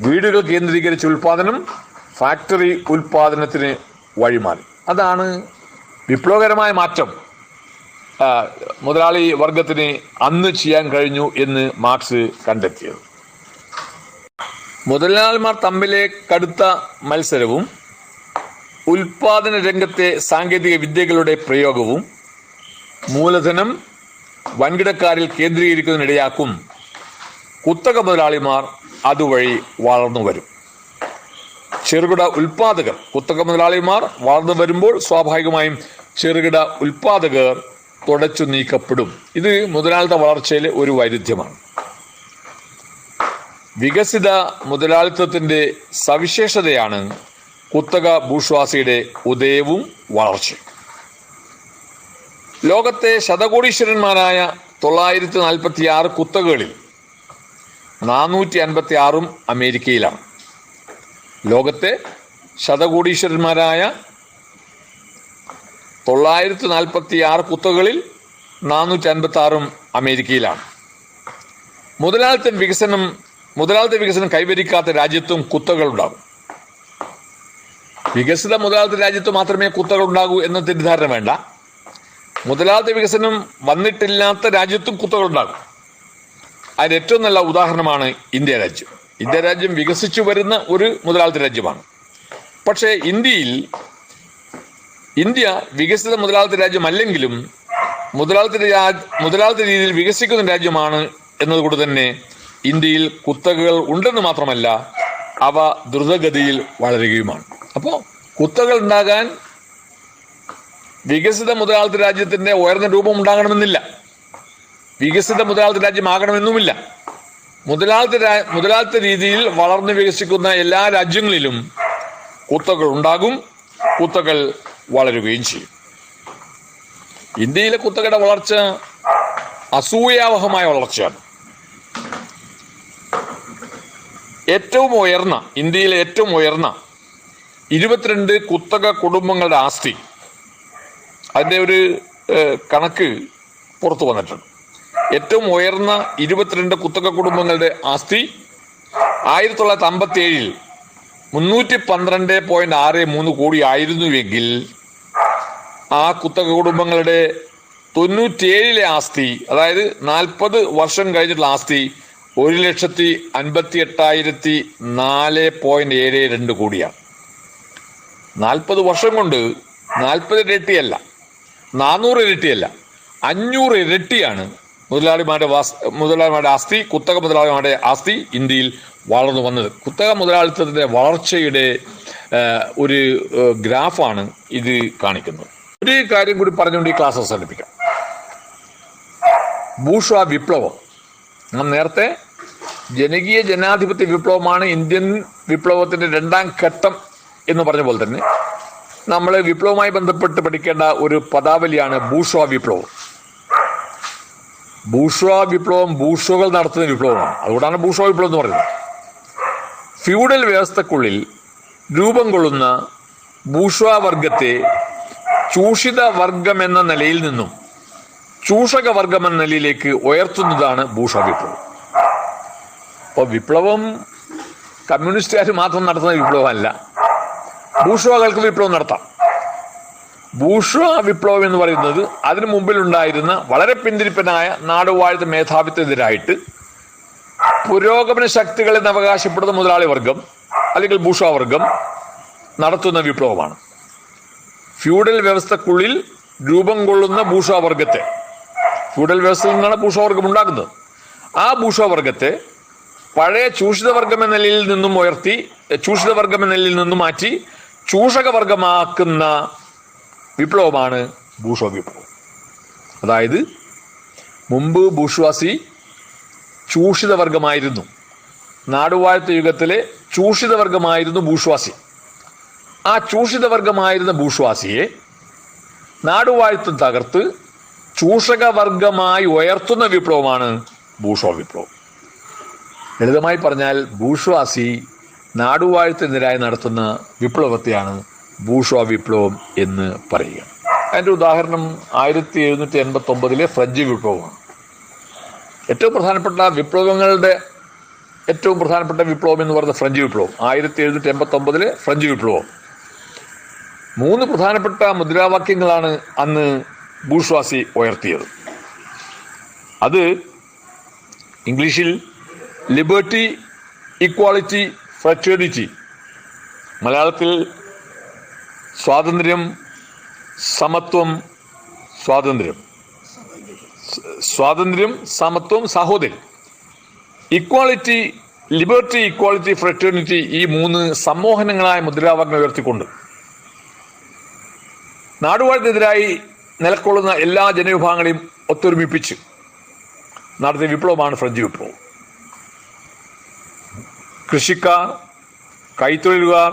S1: വീടുകൾ കേന്ദ്രീകരിച്ച ഉൽപാദനം ഫാക്ടറി ഉൽപാദനത്തിന് വഴിമാറി. അതാണ് വിപ്ലവകരമായ മാറ്റം മുതലാളി വർഗത്തിന് അന്ന് ചെയ്യാൻ കഴിഞ്ഞു എന്ന് മാർക്സ് കണ്ടെത്തിയത്. മുതലാളിമാർ തമ്മിലെ കടുത്ത മത്സരവും ഉൽപാദന രംഗത്തെ സാങ്കേതിക വിദ്യകളുടെ പ്രയോഗവും മൂലധനം വൻകിടക്കാരിൽ കേന്ദ്രീകരിക്കുന്നതിനിടയാക്കും. കുത്തക മുതലാളിമാർ അതുവഴി വളർന്നു വരും. ചെറുകിട ഉൽപാദകർ കുത്തക മുതലാളിമാർ വളർന്നു വരുമ്പോൾ സ്വാഭാവികമായും ചെറുകിട ഉൽപാദകർ തുടച്ചു നീക്കപ്പെടും. ഇത് മുതലാളിത്ത വളർച്ചയിലെ ഒരു വൈരുദ്ധ്യമാണ്. വികസിത മുതലാളിത്തത്തിൻ്റെ സവിശേഷതയാണ് കുത്തക ബൂർഷ്വാസിയുടെ ഉദയവും വളർച്ചയും. ലോകത്തെ ശതകോടീശ്വരന്മാരായ 946 കുത്തകകളിൽ 456 അമേരിക്കയിലാണ്. ലോകത്തെ ശതകോടീശ്വരന്മാരായ 946 കുത്തകകളിൽ 456 അമേരിക്കയിലാണ്. മുതലാളിത്ത വികസനം കൈവരിക്കാത്ത രാജ്യത്തും കുത്തകൾ ഉണ്ടാകും. വികസിത മുതലാളിത്ത രാജ്യത്ത് മാത്രമേ കുത്തകൾ ഉണ്ടാകൂ എന്ന തെറ്റിദ്ധാരണ വേണ്ട. മുതലാളിത്ത വികസനം വന്നിട്ടില്ലാത്ത രാജ്യത്തും കുത്തകൾ ഉണ്ടാകും. അതിന് ഏറ്റവും നല്ല ഉദാഹരണമാണ് ഇന്ത്യ രാജ്യം. ഇന്ത്യ രാജ്യം വികസിച്ചു വരുന്ന ഒരു മുതലാളിത്ത രാജ്യമാണ്. പക്ഷേ ഇന്ത്യ വികസിത മുതലാളിത്ത രാജ്യമല്ലെങ്കിലും മുതലാളിത്ത രീതിയിൽ വികസിക്കുന്ന രാജ്യമാണ് എന്നതുകൊണ്ട് തന്നെ ഇന്ത്യയിൽ കുത്തകകൾ ഉണ്ടെന്ന് മാത്രമല്ല അവ ദ്രുതഗതിയിൽ വളരുകയുമാണ്. അപ്പോൾ കുത്തകൾ ഉണ്ടാകാൻ വികസിത മുതലാളിത്ത രാജ്യത്തിന്റെ ഉയർന്ന രൂപം ഉണ്ടാകണമെന്നില്ല, വികസിത മുതലാളിത്ത രാജ്യമാകണമെന്നുമില്ല. മുതലാളിത്ത രീതിയിൽ വളർന്നു വികസിക്കുന്ന എല്ലാ രാജ്യങ്ങളിലും കുത്തകൾ ഉണ്ടാകും, കുത്തകൾ വളരുകയും ചെയ്യും. ഇന്ത്യയിലെ കുത്തകയുടെ വളർച്ച അസൂയാവഹമായ വളർച്ചയാണ്. ഇന്ത്യയിലെ ഏറ്റവും ഉയർന്ന 22 കുത്തക കുടുംബങ്ങളുടെ ആസ്തി, അതിൻ്റെ ഒരു കണക്ക് പുറത്തു വന്നിട്ടുണ്ട്. ഏറ്റവും ഉയർന്ന 22 കുത്തക കുടുംബങ്ങളുടെ ആസ്തി 1957 312.63 കോടി ആയിരുന്നുവെങ്കിൽ ആ കുത്തക കുടുംബങ്ങളുടെ 97 ആസ്തി, അതായത് 40 വർഷം കഴിഞ്ഞിട്ടുള്ള ആസ്തി 1,58,004.72 കോടിയാണ്. 40 വർഷം കൊണ്ട് 40 ഇരട്ടിയല്ല, 400 ഇരട്ടിയല്ല, 500 ഇരട്ടിയാണ് മുതലാളിമാരുടെ ആസ്തി, കുത്തക മുതലാളിമാരുടെ ആസ്തി ഇന്ത്യയിൽ വളർന്നു വന്നത്. കുത്തക മുതലാളിത്തത്തിന്റെ വളർച്ചയുടെ ഒരു ഗ്രാഫാണ് ഇത് കാണിക്കുന്നത്. ഒരു കാര്യം കൂടി പറഞ്ഞുകൊണ്ട് ഈ ക്ലാസ് അവസാനിപ്പിക്കാം. ബൂർഷ്വാ വിപ്ലവം, നാം നേരത്തെ ജനകീയ ജനാധിപത്യ വിപ്ലവമാണ് ഇന്ത്യൻ വിപ്ലവത്തിന്റെ 2ാം ഘട്ടം എന്ന് പറഞ്ഞ പോലെ തന്നെ നമ്മൾ വിപ്ലവവുമായി ബന്ധപ്പെട്ട് പഠിക്കേണ്ട ഒരു പദാവലിയാണ് ബൂർഷ്വാ വിപ്ലവം. ബൂർഷ്വാ വിപ്ലവം ബൂർഷ്വകൾ നടത്തുന്ന വിപ്ലവമാണ്. അതുകൊണ്ടാണ് ബൂർഷ്വാ വിപ്ലവം എന്ന് പറയുന്നത്. ഫ്യൂഡൽ വ്യവസ്ഥക്കുള്ളിൽ രൂപം കൊള്ളുന്ന ബൂർഷ്വാ വർഗത്തെ ചൂഷിത വർഗമെന്ന നിലയിൽ നിന്നും ചൂഷക വർഗമെന്ന നിലയിലേക്ക് ഉയർത്തുന്നതാണ് ബൂർഷ്വാ വിപ്ലവം. അപ്പോൾ വിപ്ലവം കമ്മ്യൂണിസ്റ്റുകാർ മാത്രം നടത്തുന്ന വിപ്ലവമല്ല, ബൂർഷ്വാകൾക്ക് വിപ്ലവം നടത്താം. ബൂർഷ്വാ വിപ്ലവം എന്ന് പറയുന്നത് അതിനു മുമ്പിലുണ്ടായിരുന്ന വളരെ പിന്തിരിപ്പനായ നാടുവാഴ്ത്ത മേധാവിത്വത്തിനെതിരായിട്ട് പുരോഗമന ശക്തികളെന്ന് അവകാശപ്പെടുന്ന മുതലാളി വർഗം അല്ലെങ്കിൽ ബൂർഷ്വാ വർഗം നടത്തുന്ന വിപ്ലവമാണ്. ഫ്യൂഡൽ വ്യവസ്ഥക്കുള്ളിൽ രൂപം കൊള്ളുന്ന ബൂർഷ്വാ വർഗത്തെ, ഫ്യൂഡൽ വ്യവസ്ഥയിൽ നിന്നാണ് ബൂർഷ്വാ വർഗം ഉണ്ടാക്കുന്നത്, ആ ബൂർഷ്വാ വർഗത്തെ പഴയ ചൂഷിത വർഗം എന്ന നിലയിൽ നിന്നും ഉയർത്തി, ചൂഷിത വർഗം എന്ന നിലയിൽ നിന്നും മാറ്റി ചൂഷക വർഗമാക്കുന്ന വിപ്ലവമാണ് ബൂർഷ്വാ വിപ്ലവം. അതായത് മുമ്പ് ബൂർഷ്വാസി ചൂഷിത വർഗമായിരുന്നു, നാടുവാഴ്ത്ത യുഗത്തിലെ ചൂഷിത വർഗമായിരുന്നു ബൂർഷ്വാസി. ആ ചൂഷിത വർഗമായിരുന്ന ബൂർഷ്വാസിയെ നാടുവാഴ്ത്തം തകർത്ത് ചൂഷക വർഗമായി ഉയർത്തുന്ന വിപ്ലവമാണ് ബൂർഷ്വാ വിപ്ലവം. ലളിതമായി പറഞ്ഞാൽ ബൂർഷ്വാസി നാടുവാഴ്ത്തത്തിനെതിരായി നടത്തുന്ന വിപ്ലവത്തെയാണ് ബൂർഷ്വാ വിപ്ലവം എന്ന് പറയുക. അതിൻ്റെ ഉദാഹരണം 1789 ഫ്രഞ്ച് വിപ്ലവമാണ്. ഏറ്റവും പ്രധാനപ്പെട്ട വിപ്ലവങ്ങളുടെ ഏറ്റവും പ്രധാനപ്പെട്ട വിപ്ലവം എന്ന് പറയുന്നത് ഫ്രഞ്ച് വിപ്ലവം. 1789 ഫ്രഞ്ച് വിപ്ലവം. 3 പ്രധാനപ്പെട്ട മുദ്രാവാക്യങ്ങളാണ് അന്ന് ബൂർഷ്വാസി ഉയർത്തിയത്. അത് ഇംഗ്ലീഷിൽ ലിബർട്ടി, ഇക്വാളിറ്റി, ഫ്രറ്റേണിറ്റി, മലയാളത്തിൽ സ്വാതന്ത്ര്യം, സമത്വം, സമത്വം, സാഹോദര്യം. ഇക്വാളിറ്റി, ലിബർട്ടി, ഇക്വാളിറ്റി, ഫ്രറ്റേണിറ്റി, ഈ 3 സമ്മോഹനങ്ങളായ മുദ്രാവാക്യങ്ങൾ ഉയർത്തിക്കൊണ്ട് നാടുവാഴ്ത്തിനെതിരായി നിലകൊള്ളുന്ന എല്ലാ ജനവിഭാഗങ്ങളെയും ഒത്തൊരുമിപ്പിച്ച് നടത്തിയ വിപ്ലവമാണ് ഫ്രഞ്ച് വിപ്ലവം. കൃഷിക്കാർ, കൈത്തൊഴിലുകാർ,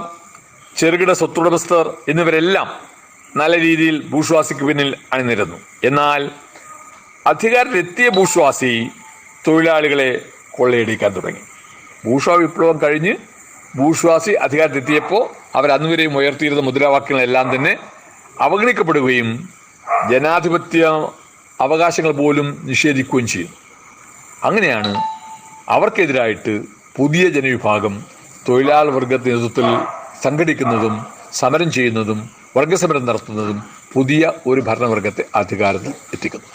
S1: ചെറുകിട സ്വത്തുടമസ്ഥർ എന്നിവരെല്ലാം നല്ല രീതിയിൽ ബൂർഷ്വാസിക്ക് പിന്നിൽ അണിനിരന്നു. എന്നാൽ അധികാരത്തിലെത്തിയ ബൂർഷ്വാസി തൊഴിലാളികളെ കൊള്ളയടിക്കാൻ തുടങ്ങി. ബൂർഷ്വാ വിപ്ലവം കഴിഞ്ഞ് ബൂർഷ്വാസി അധികാരത്തിലെത്തിയപ്പോൾ അവർ അന്നുവരെയും ഉയർത്തിയിരുന്ന മുദ്രാവാക്യങ്ങളെല്ലാം തന്നെ അവഗണിക്കപ്പെടുകയും ജനാധിപത്യ അവകാശങ്ങൾ പോലും നിഷേധിക്കുകയും ചെയ്യുന്നു. അങ്ങനെയാണ് അവർക്കെതിരായിട്ട് പുതിയ ജനവിഭാഗം തൊഴിലാളി വർഗത്തിന്റെ നേതൃത്വത്തിൽ സംഘടിക്കുന്നതും സമരം ചെയ്യുന്നതും വർഗസമരം നടത്തുന്നതും പുതിയ ഒരു ഭരണവർഗത്തെ അധികാരത്തിൽ എത്തിക്കുന്നു.